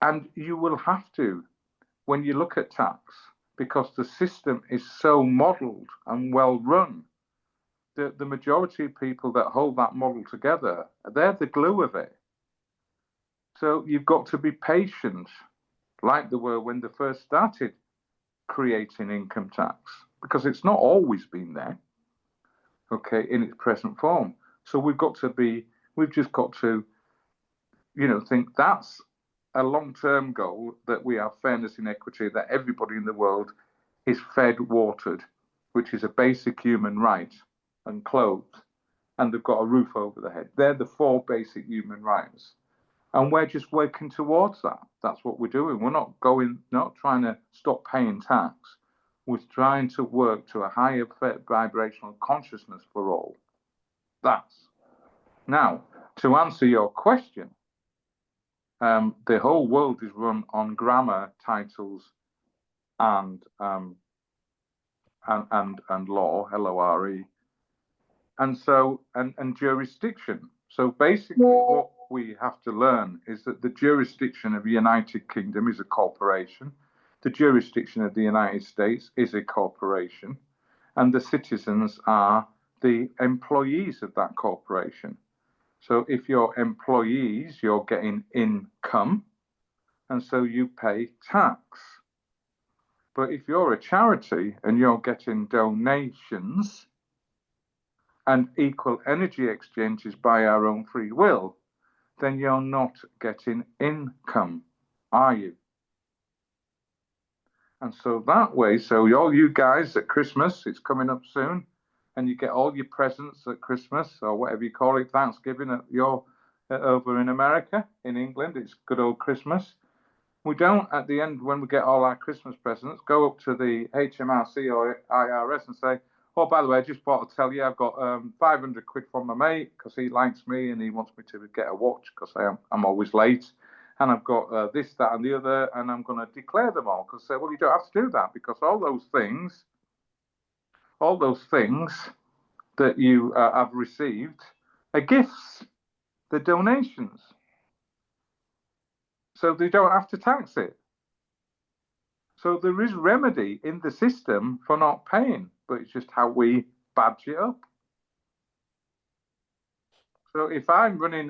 and you will have to, when you look at tax, because the system is so modelled and well run, the majority of people that hold that model together, they're the glue of it. So you've got to be patient, like they were when they first started creating income tax, because it's not always been there, okay, in its present form. So we've just got to, think that's a long-term goal, that we have fairness in equity, that everybody in the world is fed, watered, which is a basic human right, and clothed, and they've got a roof over their head. They're the 4 basic human rights. And we're just working towards that. That's what we're doing. We're not trying to stop paying tax. We're trying to work to a higher vibrational consciousness for all. Now, to answer your question, the whole world is run on grammar, titles, and law, LORE, and jurisdiction. So basically, what we have to learn is that the jurisdiction of the United Kingdom is a corporation, the jurisdiction of the United States is a corporation, and the citizens are the employees of that corporation. So if you're employees, you're getting income, and so you pay tax. But if you're a charity and you're getting donations and equal energy exchanges by our own free will, then you're not getting income, are you? And so that way, so all you guys at Christmas, it's coming up soon, and you get all your presents at Christmas, or whatever you call it, Thanksgiving over in America, in England, it's good old Christmas. We don't, at the end, when we get all our Christmas presents, go up to the HMRC or IRS and say, oh, by the way, I just thought I'd tell you I've got 500 quid from my mate because he likes me and he wants me to get a watch because I'm always late. And I've got this, that, and the other, and I'm going to declare them all. Because say, well, you don't have to do that, because all those things all those things that you have received are gifts, they're donations. So they don't have to tax it. So there is remedy in the system for not paying, but it's just how we badge it up. So if I'm running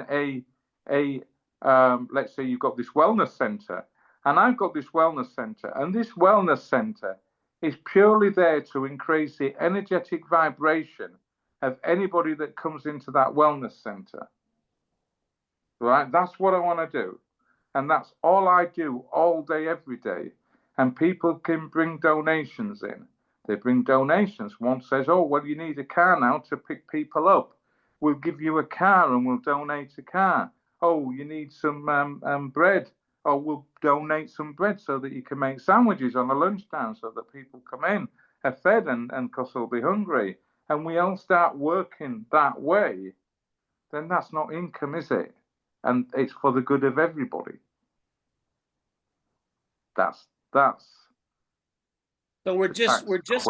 let's say you've got this wellness centre, and I've got this wellness centre, and this wellness centre is purely there to increase the energetic vibration of anybody that comes into that wellness centre. Right? That's what I want to do. And that's all I do all day, every day. And people can bring donations in. They bring donations. One says, oh, well, you need a car now to pick people up. We'll give you a car and we'll donate a car. Oh, you need some bread. Oh, we'll donate some bread so that you can make sandwiches on a lunchtime so that people come in, are fed and because they'll be hungry. And we all start working that way. Then that's not income, is it? And it's for the good of everybody. That's. So we're just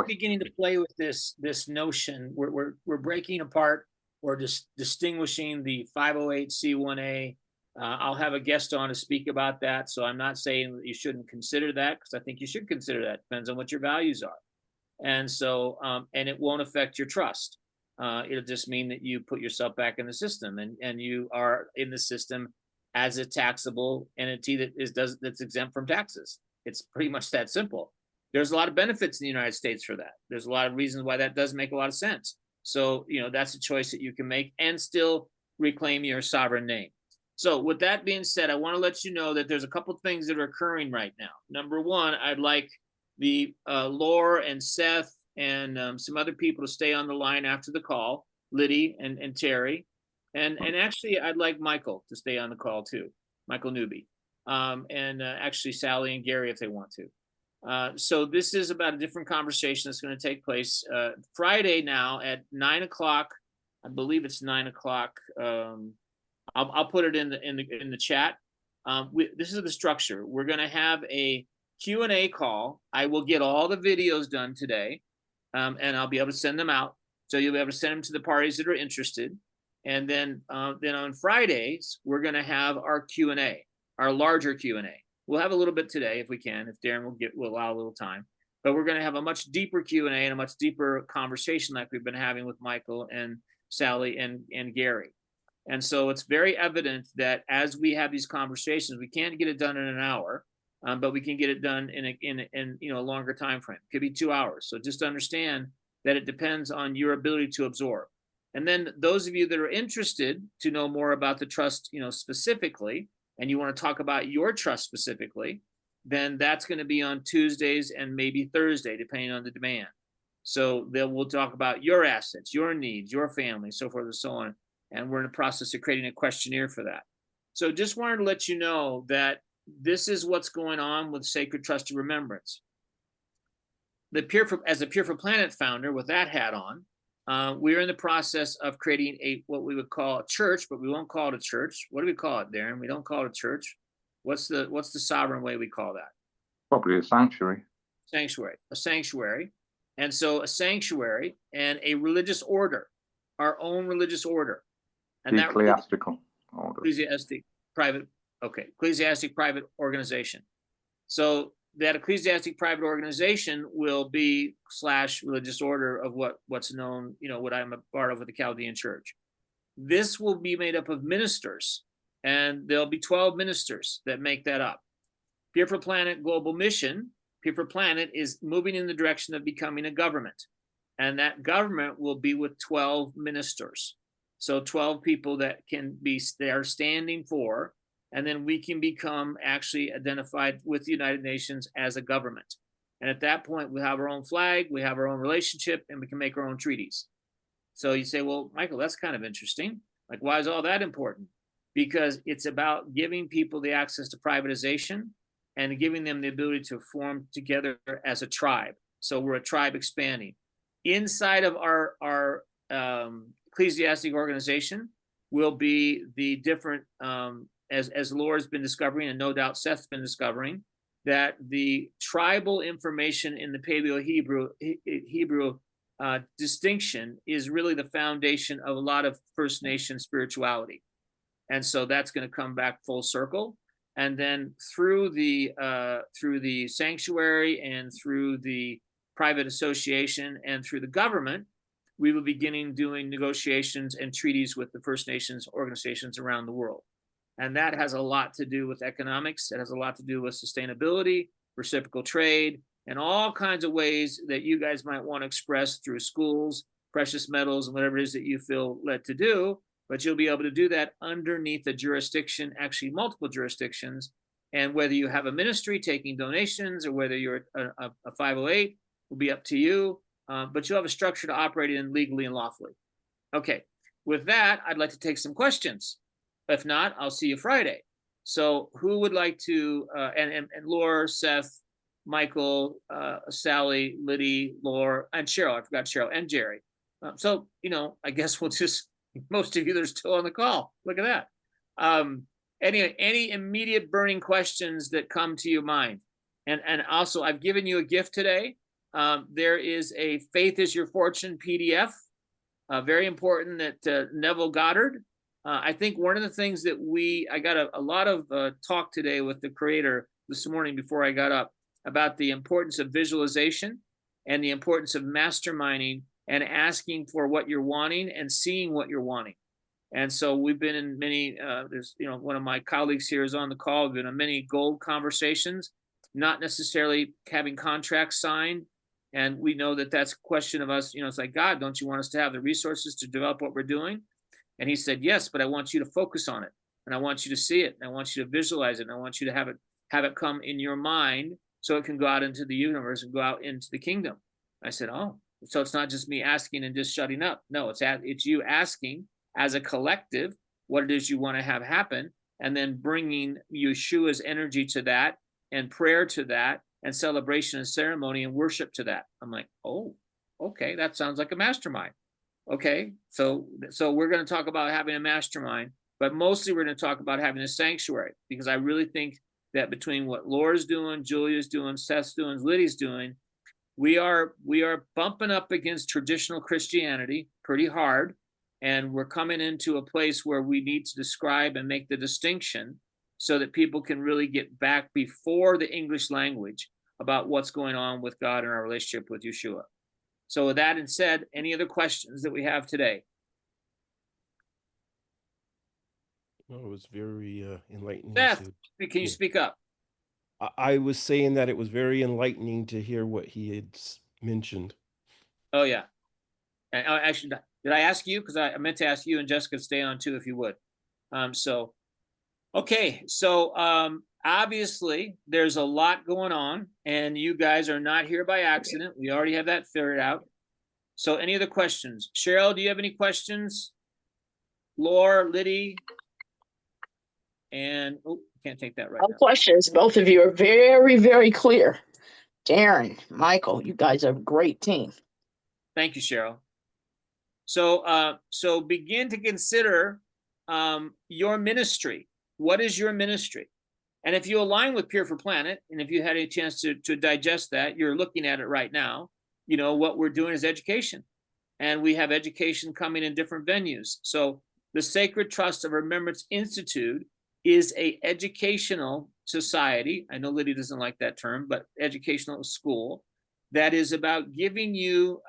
beginning to play with this notion. We're breaking apart or just distinguishing the 508 C1A. I'll have a guest on to speak about that. So I'm not saying that you shouldn't consider that, because I think you should consider that. Depends on what your values are. And so and it won't affect your trust. It'll just mean that you put yourself back in the system, and you are in the system as a taxable entity that's exempt from taxes. It's pretty much that simple. There's a lot of benefits in the United States for that. There's a lot of reasons why that does make a lot of sense. So, that's a choice that you can make and still reclaim your sovereign name. So with that being said, I want to let you know that there's a couple things that are occurring right now. Number one, I'd like the Laura and Seth and some other people to stay on the line after the call, Liddy and Terry. And actually, I'd like Michael to stay on the call too, Michael Newby, and actually Sally and Gary if they want to. So this is about a different conversation that's going to take place Friday now at 9 o'clock. I believe it's 9 o'clock. I'll put it in the chat. This is the structure. We're going to have a Q&A call. I will get all the videos done today, and I'll be able to send them out. So you'll be able to send them to the parties that are interested. And then on Fridays, we're going to have our Q&A, our larger Q&A. We'll have a little bit today if we can, if Darren will allow a little time. But we're going to have a much deeper Q&A and a much deeper conversation like we've been having with Michael and Sally and Gary. And so it's very evident that as we have these conversations, we can't get it done in an hour, but we can get it done in a longer time frame. It could be 2 hours. So just understand that it depends on your ability to absorb. And then those of you that are interested to know more about the trust, specifically, and you want to talk about your trust specifically, then that's going to be on Tuesdays and maybe Thursday, depending on the demand. So we'll talk about your assets, your needs, your family, so forth and so on. And we're in the process of creating a questionnaire for that. So just wanted to let you know that this is what's going on with Sacred Trust of Remembrance. As a Pure for Planet founder with that hat on, we're in the process of creating what we would call a church, but we won't call it a church. What do we call it, Darren? We don't call it a church. What's the sovereign way we call that? Probably a sanctuary. A sanctuary. And so a sanctuary and a religious order, our own religious order. And ecclesiastical order. Ecclesiastic private organization. So that ecclesiastic private organization will be / religious order of what's known, what I'm a part of with the Chaldean Church. This will be made up of ministers, and there'll be 12 ministers that make that up. Pure for Planet Global Mission, Pure for Planet is moving in the direction of becoming a government, and that government will be with 12 ministers. So 12 people that they are standing for, and then we can become actually identified with the United Nations as a government. And at that point, we have our own flag, we have our own relationship, and we can make our own treaties. So you say, well, Michael, that's kind of interesting. Like, why is all that important? Because it's about giving people the access to privatization and giving them the ability to form together as a tribe. So we're a tribe expanding. Inside of our ecclesiastic organization will be the different, as Laura's been discovering, and no doubt Seth's been discovering, that the tribal information in the Paleo-Hebrew distinction is really the foundation of a lot of First Nation spirituality. And so that's going to come back full circle. And then through the sanctuary and through the private association and through the government, we will begin doing negotiations and treaties with the First Nations organizations around the world. And that has a lot to do with economics. It has a lot to do with sustainability, reciprocal trade, and all kinds of ways that you guys might want to express through schools, precious metals, and whatever it is that you feel led to do. But you'll be able to do that underneath a jurisdiction, actually multiple jurisdictions. And whether you have a ministry taking donations or whether you're a 508 will be up to you. But you'll have a structure to operate in legally and lawfully. Okay, with that, I'd like to take some questions. If not, I'll see you Friday. So who would like to, and Laura, Seth, Michael, Sally, Liddy, Laura, and Cheryl, I forgot Cheryl, and Jerry. So, I guess we'll just, most of you that are still on the call, look at that. Anyway, any immediate burning questions that come to your mind? And also, I've given you a gift today. There is a Faith is Your Fortune PDF, very important, that Neville Goddard. I think one of the things that I got a lot of talk today with the creator this morning before I got up about the importance of visualization and the importance of masterminding and asking for what you're wanting and seeing what you're wanting. And so we've been in many, there's, one of my colleagues here is on the call, we've been in many gold conversations, not necessarily having contracts signed. And we know that that's a question of us, it's like, God, don't you want us to have the resources to develop what we're doing? And he said, yes, but I want you to focus on it. And I want you to see it. And I want you to visualize it. And I want you to have it come in your mind so it can go out into the universe and go out into the kingdom. I said, oh, so it's not just me asking and just shutting up. No, it's you asking as a collective what it is you want to have happen, and then bringing Yeshua's energy to that and prayer to that and celebration and ceremony and worship to that. I'm like, oh, okay, that sounds like a mastermind. Okay, so we're going to talk about having a mastermind, but mostly we're going to talk about having a sanctuary, because I really think that between what Laura's doing, Julia's doing, Seth's doing, Lydia's doing, we are bumping up against traditional Christianity pretty hard, and we're coming into a place where we need to describe and make the distinction so that people can really get back before the English language about what's going on with God and our relationship with Yeshua. So with that said, any other questions that we have today? No, it was very enlightening. Seth, can you speak up? I was saying that it was very enlightening to hear what he had mentioned. Oh, yeah. And actually, did I ask you? Because I meant to ask you and Jessica to stay on too, if you would. Okay. So obviously, there's a lot going on, and you guys are not here by accident. We already have that figured out. So any other questions? Cheryl, do you have any questions? Laura, Liddy? And, can't take that right now. No questions. Both of you are very, very clear. Darren, Michael, you guys are a great team. Thank you, Cheryl. So begin to consider your ministry. What is your ministry? And if you align with Pure for Planet, and if you had a chance to digest that, you're looking at it right now, what we're doing is education. And we have education coming in different venues. So the Sacred Trust of Remembrance Institute is a educational society. I know Lydia doesn't like that term, but educational school that is about giving you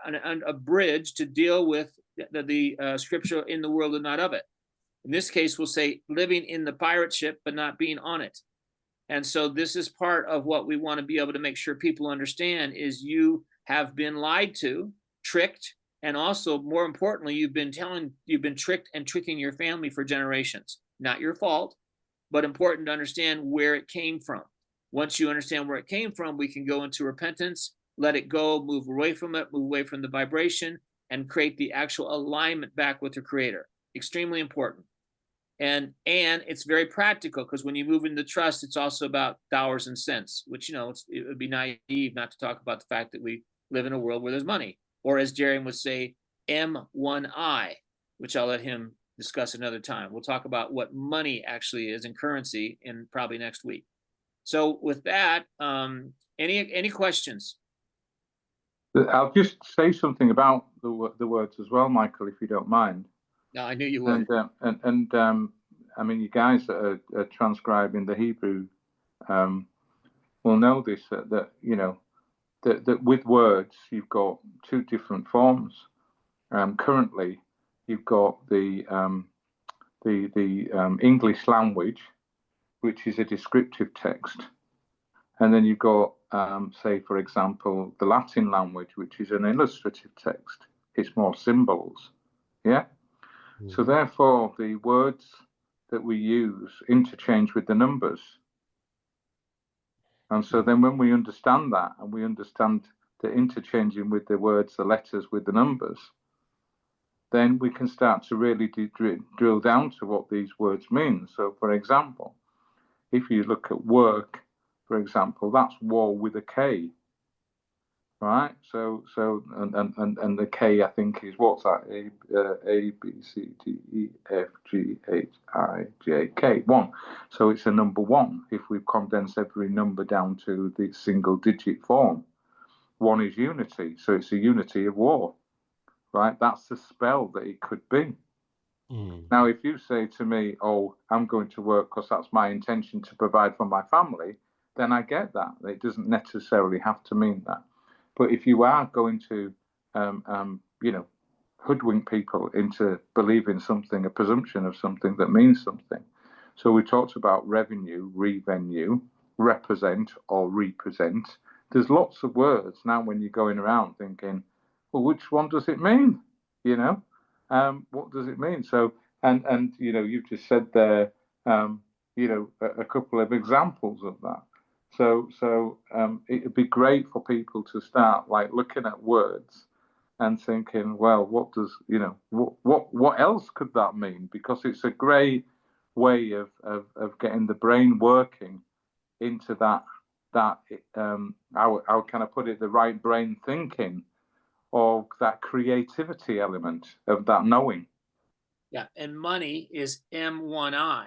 a bridge to deal with the scripture in the world and not of it. In this case, we'll say living in the pirate ship, but not being on it. And so this is part of what we want to be able to make sure people understand is you have been lied to, tricked, and also more importantly, you've been tricked and tricking your family for generations. Not your fault, but important to understand where it came from. Once you understand where it came from, we can go into repentance, let it go, move away from it, move away from the vibration, and create the actual alignment back with the Creator. Extremely important. And it's very practical, because when you move into trust, it's also about dollars and cents, which, it would be naive not to talk about the fact that we live in a world where there's money. Or as Darren would say, M1I, which I'll let him discuss another time. We'll talk about what money actually is in currency in probably next week. So with that, any questions? I'll just say something about the words as well, Michael, if you don't mind. No, I knew you would. I mean, you guys that are transcribing the Hebrew will know this, that you know that with words you've got two different forms. Currently, you've got the English language, which is a descriptive text, and then you've got, say, for example, the Latin language, which is an illustrative text. It's more symbols, yeah. So therefore, the words that we use interchange with the numbers. And so then when we understand that, and we understand the interchanging with the words, the letters with the numbers, then we can start to really drill down to what these words mean. So for example, if you look at work, for example, that's war with a K, right? So and the K, I think, is what's that? A B C D E F G H I J K, 1. So it's a number 1 if we condense every number down to the single digit form. 1 is unity, so it's a unity of war, right? That's the spell that it could be. Now, if you say to me, oh, I'm going to work because that's my intention to provide for my family, then I get that. It doesn't necessarily have to mean that. But if you are going to, you know, hoodwink people into believing something, a presumption of something that means something. So we talked about revenue, revenue, represent or represent. There's lots of words now when you're going around thinking, well, which one does it mean? You know, what does it mean? So, and you know, you've just said there, you know, a couple of examples of that. So it'd be great for people to start like looking at words and thinking, well, what does, you know, what else could that mean? Because it's a great way of getting the brain working into that how can I put it, the right brain thinking, or that creativity element of that knowing. Yeah, and money is M1I.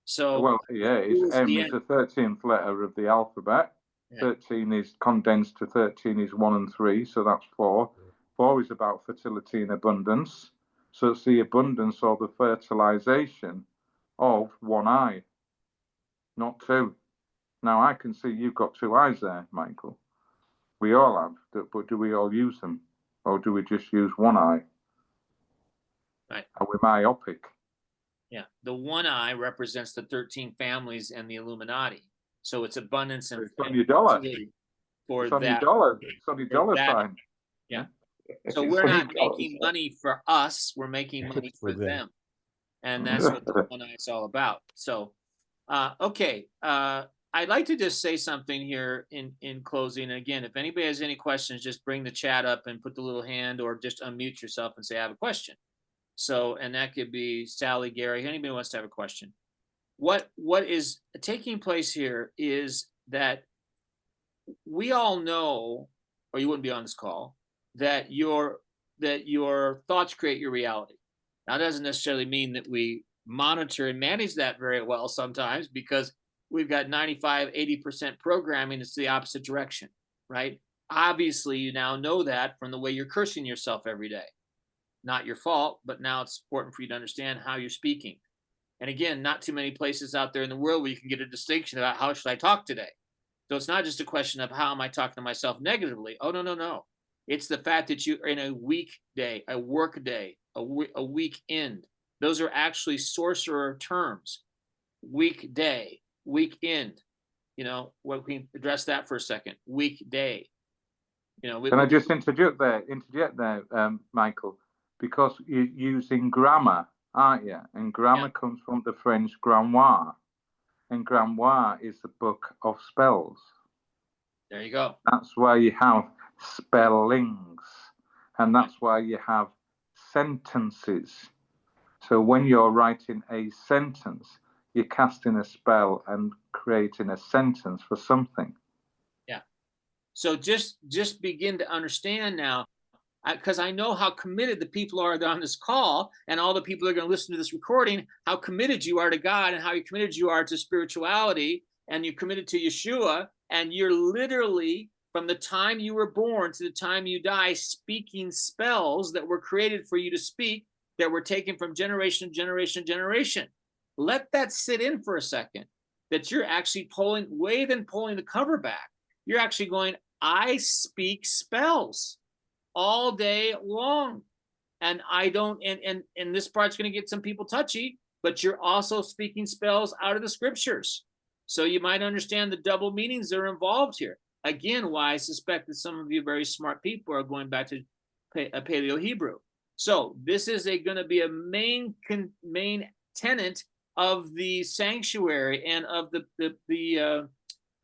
So well, yeah, it's M is the 13th letter of the alphabet. Yeah. 13 is condensed to 13 is 1 and 3, so that's 4. 4 is about fertility and abundance. So it's the abundance or the fertilization of 1 eye, not 2. Now I can see you've got 2 eyes there, Michael. We all have, but do we all use them, or do we just use 1 eye? Right. Are we myopic? Yeah, the 1 eye represents the 13 families and the Illuminati. So it's abundance and it's on your dollar. For it's on that, your dollar. It's on your dollar sign. Yeah. So we're not making money for us. We're making money for them. And that's what the 1 eye is all about. So, okay. I'd like to just say something here in closing. And again, if anybody has any questions, just bring the chat up and put the little hand, or just unmute yourself and say, I have a question. So, and that could be Sally, Gary, anybody wants to have a question. What is taking place here is that we all know, or you wouldn't be on this call, that your thoughts create your reality. Now, that doesn't necessarily mean that we monitor and manage that very well sometimes, because we've got 95, 80% programming that's the opposite direction, right? Obviously, you now know that from the way you're cursing yourself every day. Not your fault, but now it's important for you to understand how you're speaking. And again, not too many places out there in the world where you can get a distinction about how should I talk today. So it's not just a question of how am I talking to myself negatively. Oh, no. It's the fact that you're in a weekday, a work day, a weekend. Those are actually sorcerer terms. Weekday, weekend. You know, what we can address that for a second. Weekday. You know, can I just interject there, Michael? Because you're using grammar, aren't you? And grammar comes from the French Grimoire. And Grimoire is the book of spells. There you go. That's why you have spellings. And that's why you have sentences. So when you're writing a sentence, you're casting a spell and creating a sentence for something. Yeah. So just begin to understand now, because I know how committed the people are on this call, and all the people that are going to listen to this recording, how committed you are to God, and how committed you are to spirituality, and you're committed to Yeshua, and you're literally from the time you were born to the time you die, speaking spells that were created for you to speak, that were taken from generation to generation to generation. Let that sit in for a second, that you're actually pulling the cover back. You're actually going, I speak spells all day long. And I don't, and this part's going to get some people touchy, but you're also speaking spells out of the scriptures. So you might understand the double meanings that are involved here. Again, why I suspect that some of you very smart people are going back to Paleo-Hebrew. So this is going to be a main tenet of the sanctuary and of the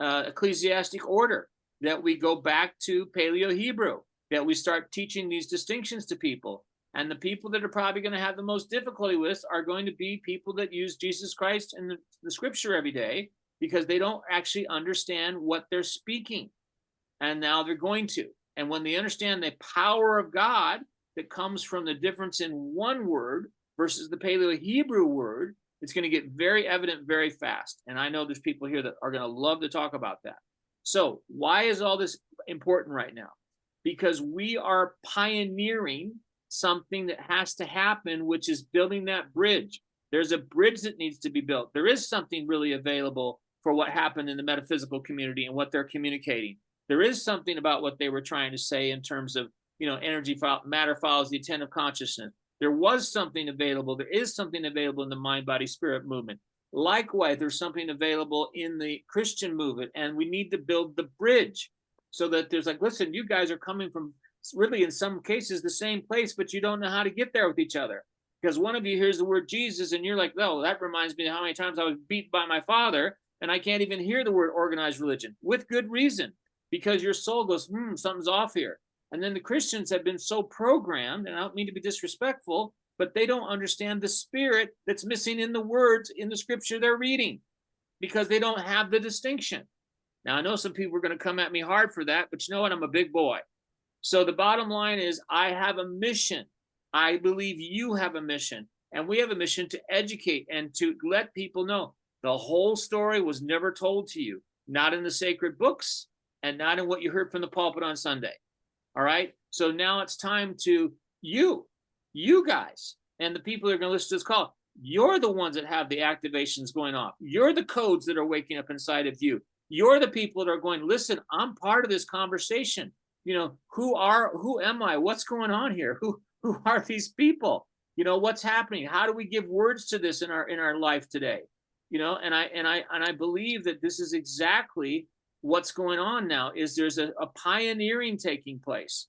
ecclesiastic order, that we go back to Paleo-Hebrew, that we start teaching these distinctions to people. And the people that are probably going to have the most difficulty with are going to be people that use Jesus Christ in the scripture every day, because they don't actually understand what they're speaking. And now they're going to. And when they understand the power of God that comes from the difference in one word versus the Paleo-Hebrew word, it's going to get very evident very fast. And I know there's people here that are going to love to talk about that. So why is all this important right now? Because we are pioneering something that has to happen, which is building that bridge. There's a bridge that needs to be built. There is something really available for what happened in the metaphysical community and what they're communicating. There is something about what they were trying to say in terms of, energy, matter follows the intent of consciousness. There was something available. There is something available in the mind, body, spirit movement. Likewise, there's something available in the Christian movement, and we need to build the bridge so that there's like, listen, you guys are coming from really in some cases the same place, but you don't know how to get there with each other. Because one of you hears the word Jesus and you're like, oh, that reminds me of how many times I was beat by my father, and I can't even hear the word organized religion, with good reason, because your soul goes, something's off here. And then the Christians have been so programmed, and I don't mean to be disrespectful, but they don't understand the spirit that's missing in the words in the scripture they're reading, because they don't have the distinction. Now, I know some people are going to come at me hard for that, but you know what? I'm a big boy. So the bottom line is, I have a mission. I believe you have a mission, and we have a mission to educate and to let people know the whole story was never told to you, not in the sacred books and not in what you heard from the pulpit on Sunday. All right. So now it's time to you guys, and the people that are going to listen to this call. You're the ones that have the activations going off. You're the codes that are waking up inside of you. You're the people that are going, listen, I'm part of this conversation. Who am I? What's going on here? Who are these people? What's happening? How do we give words to this in our life today? And I believe that this is exactly what's going on now. Is there's a pioneering taking place.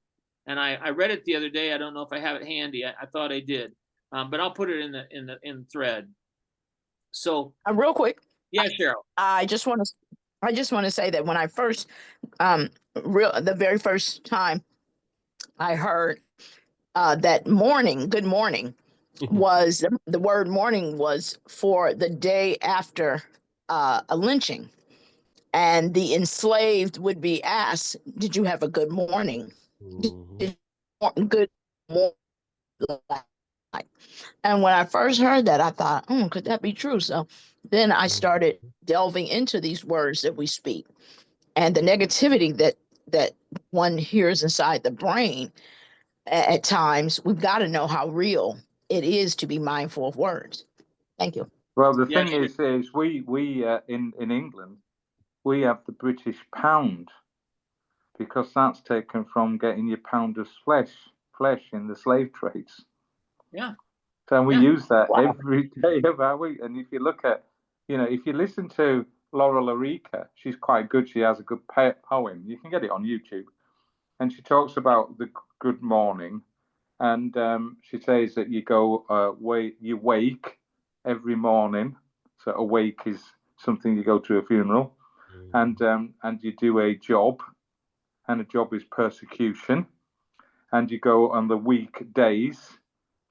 And I read it the other day. I don't know if I have it handy. I thought I did, but I'll put it in the thread. So real quick. Yeah, Cheryl. I just want to say that when I first, the very first time I heard that morning, good morning, was the word morning was for the day after a lynching. And the enslaved would be asked, did you have a good morning? Did you good morning? And when I first heard that, I thought, could that be true? So then I started delving into these words that we speak and the negativity that one hears inside the brain at times. We've got to know how real it is to be mindful of words. Thank you. Well, the thing is we in England, we have the British pound, because that's taken from getting your pound of flesh in the slave trades. Yeah. So we use that every day of our week. And if you look at, if you listen to Laura Larica, she's quite good. She has a good poem. You can get it on YouTube. And she talks about the good morning. And she says that you go, you wake every morning. So awake is something you go to a funeral. And you do a job. And a job is persecution. And you go on the weekdays,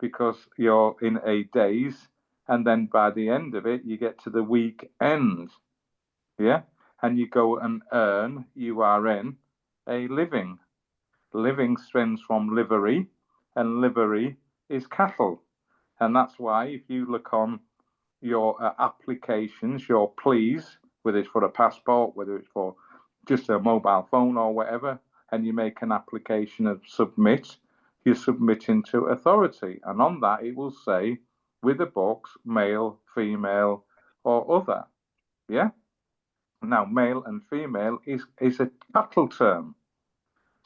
because you're in a days, and then by the end of it, you get to the weekend, and you go and earn, URN, a living. Living stems from livery, and livery is cattle. And that's why if you look on your applications, your pleas, whether it's for a passport, whether it's for just a mobile phone or whatever, and you make an application of submit, you're submitting to authority. And on that, it will say, with a box, male, female, or other. Yeah? Now, male and female is a cattle term.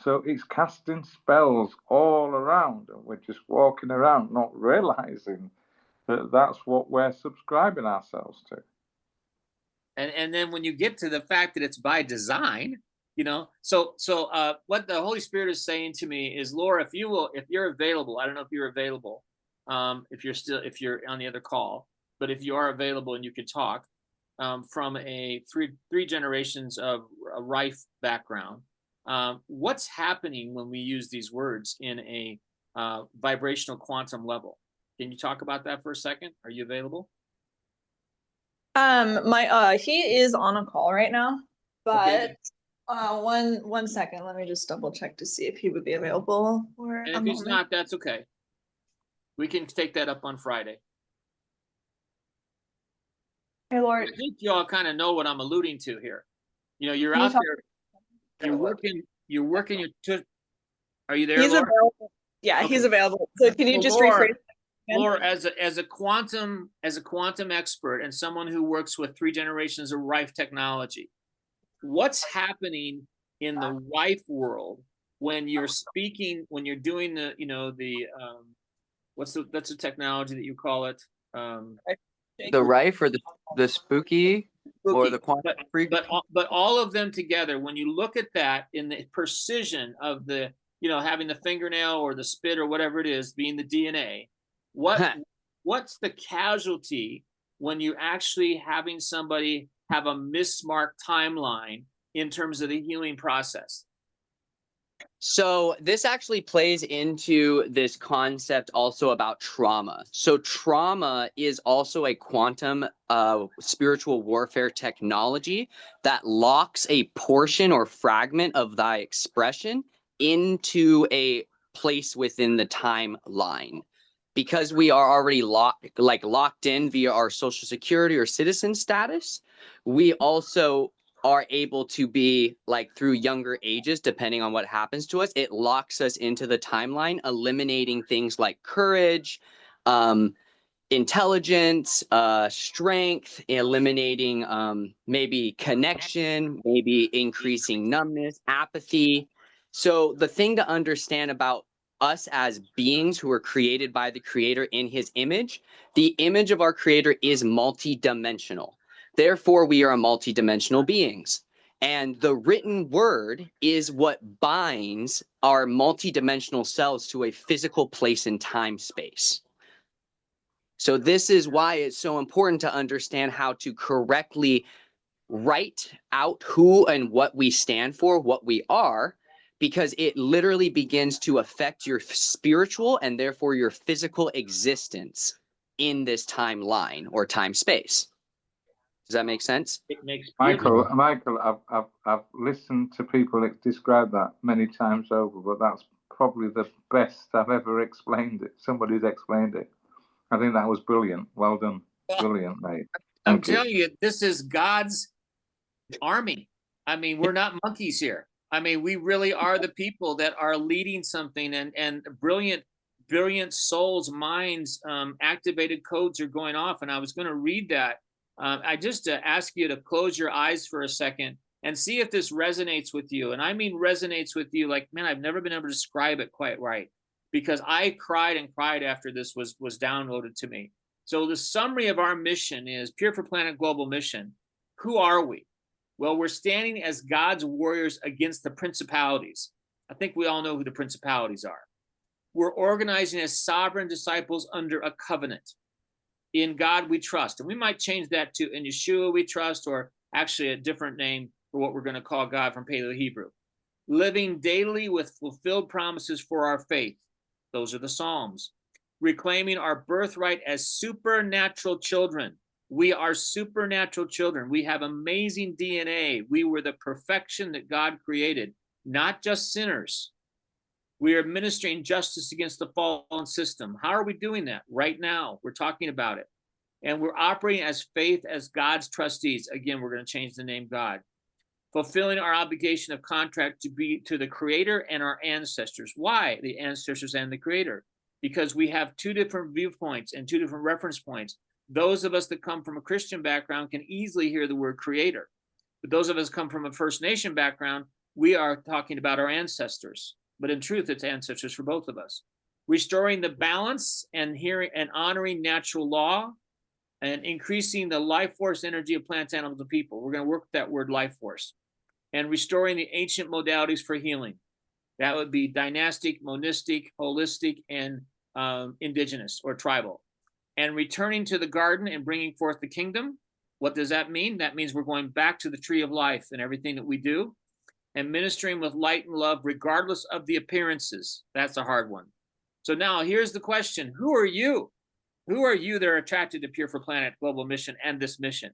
So it's casting spells all around, and we're just walking around not realizing that that's what we're subscribing ourselves to. And then when you get to the fact that it's by design, you know, so what the Holy Spirit is saying to me is, Laura, if you're available, I don't know if you're available, if you're on the other call, but if you are available and you could talk, from a three generations of a rife background, what's happening when we use these words in a vibrational quantum level? Can you talk about that for a second? Are you available? He is on a call right now, but okay. One second, let me just double check to see if he would be available for And a if he's moment. not, that's okay. We can take that up on Friday. Hey, Lord. I think you all kind of know what I'm alluding to here. You know, you're Can you out talk- there, you're working are you there, He's Laura? available. Yeah, Okay. he's available. So can you Well, just Laura, rephrase? Laura, as a quantum expert and someone who works with 3 generations of rife technology, what's happening in the rife world when you're speaking, when you're doing the, you know, that's the technology that you call it? The rife or the spooky or the quantum freak? But all of them together, when you look at that in the precision of the, you know, having the fingernail or the spit or whatever it is being the DNA, what's the casualty when you're actually having somebody have a mismarked timeline in terms of the healing process? So this actually plays into this concept also about trauma. So trauma is also a quantum spiritual warfare technology that locks a portion or fragment of thy expression into a place within the timeline. Because we are already locked in via our social security or citizen status, we also are able to be like through younger ages, depending on what happens to us, it locks us into the timeline, eliminating things like courage, intelligence, strength, eliminating maybe connection, maybe increasing numbness, apathy. So the thing to understand about us as beings who are created by the Creator in His image, the image of our Creator is multidimensional. Therefore, we are multidimensional beings. And the written word is what binds our multidimensional selves to a physical place in time space. So this is why it's so important to understand how to correctly write out who and what we stand for, what we are, because it literally begins to affect your spiritual and therefore your physical existence in this timeline or time space. Does that make sense? It makes Michael, I've listened to people describe that many times over, but that's probably the best I've ever explained it. Somebody's explained it. I think that was brilliant. Well done. Brilliant, mate. I'm telling you, this is God's army. I mean, we're not monkeys here. I mean, we really are the people that are leading something, and brilliant souls, minds, activated codes are going off. And I was going to read that. I just ask you to close your eyes for a second and see if this resonates with you. And I mean resonates with you like, man, I've never been able to describe it quite right, because I cried and cried after this was downloaded to me. So the summary of our mission is Pure for Planet Global Mission. Who are we? Well, we're standing as God's warriors against the principalities. I think we all know who the principalities are. We're organizing as sovereign disciples under a covenant. In God we trust. And we might change that to in Yeshua we trust, or actually a different name for what we're going to call God from Paleo Hebrew. Living daily with fulfilled promises for our faith. Those are the Psalms. Reclaiming our birthright as supernatural children. We are supernatural children. We have amazing DNA. We were the perfection that God created, not just sinners. We are administering justice against the fallen system. How are we doing that? Right now, we're talking about it. And we're operating as faith as God's trustees. Again, we're going to change the name God. fulfilling our obligation of contract to be to the Creator and our ancestors. Why the ancestors and the Creator? Because we have two different viewpoints and two different reference points. Those of us that come from a Christian background can easily hear the word Creator. But those of us come from a First Nation background, we are talking about our ancestors. But in truth, it's ancestors for both of us. Restoring the balance and hearing and honoring natural law and increasing the life force energy of plants, animals, and people. We're going to work with that word life force. And restoring the ancient modalities for healing. That would be dynastic, monistic, holistic, and indigenous or tribal. And returning to the garden and bringing forth the kingdom. What does that mean? That means we're going back to the tree of life and everything that we do. And ministering with light and love, regardless of the appearances. That's a hard one. So now here's the question. Who are you? Who are you that are attracted to Pure for Planet Global Mission and this mission?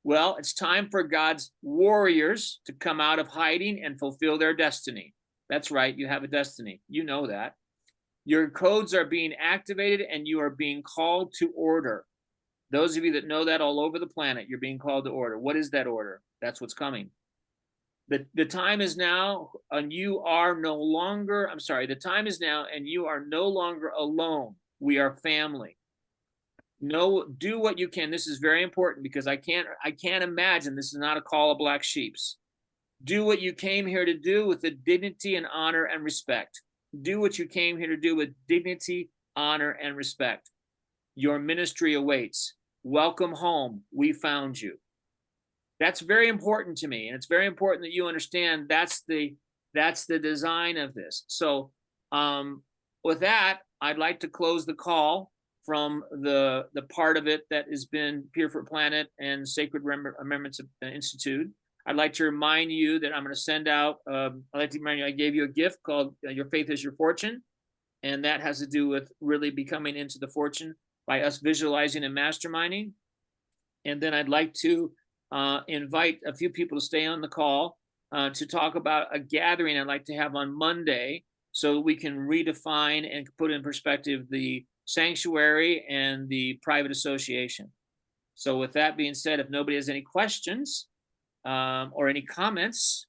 Well, it's time for God's warriors to come out of hiding and fulfill their destiny. That's right. You have a destiny. You know that. Your codes are being activated and you are being called to order. Those of you that know that all over the planet, you're being called to order. What is that order? That's what's coming. The time is now and you are no longer, the time is now and you are no longer alone. We are family. No, do what you can. This is very important because I can't imagine this is not a call of black sheeps. Do what you came here to do with the dignity and honor and respect. Do what you came here to do with dignity, honor, and respect. Your ministry awaits. Welcome home. We found you. That's very important to me. And it's very important that you understand that's the design of this. So with that, I'd like to close the call from the part of it that has been Pure for Planet and Sacred Remembrance Institute. I'd like to remind you that I'm going to send out, I'd like to remind you, I gave you a gift called Your Faith is Your Fortune. And that has to do with really becoming into the fortune by us visualizing and masterminding. And then I'd like to invite a few people to stay on the call to talk about a gathering I'd like to have on Monday so we can redefine and put in perspective the sanctuary and the private association. So with that being said, if nobody has any questions or any comments,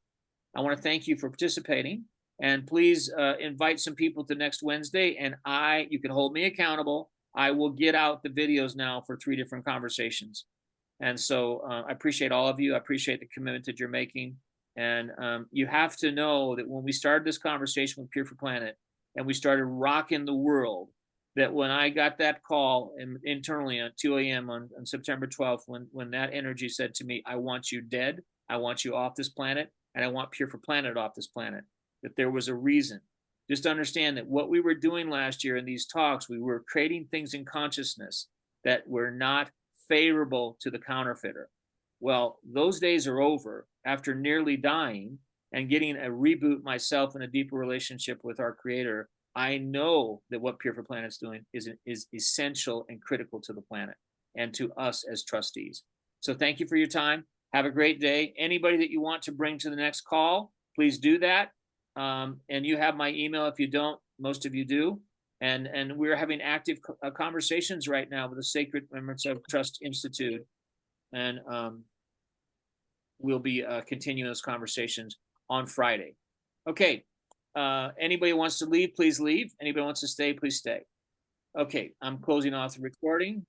I want to thank you for participating. And please invite some people to next Wednesday. And you can hold me accountable. I will get out the videos now for 3 different conversations. And so I appreciate all of you. I appreciate the commitment that you're making. And you have to know that when we started this conversation with Pure for Planet and we started rocking the world, that when I got that call internally at 2 a.m. on September 12th, when that energy said to me, I want you dead, I want you off this planet, and I want Pure for Planet off this planet, that there was a reason. Just understand that what we were doing last year in these talks, we were creating things in consciousness that were not favorable to the counterfeiter. Well, those days are over. After nearly dying and getting a reboot myself in a deeper relationship with our Creator, I know that what Pure for Planet's doing is essential and critical to the planet and to us as trustees. So thank you for your time. Have a great day. Anybody that you want to bring to the next call, please do that. And you have my email. If you don't, most of you do. And we're having active conversations right now with the Sacred Remembrance of Trust Institute. And we'll be continuing those conversations on Friday. Okay. Anybody wants to leave, please leave. Anybody wants to stay, please stay. Okay, I'm closing off the recording.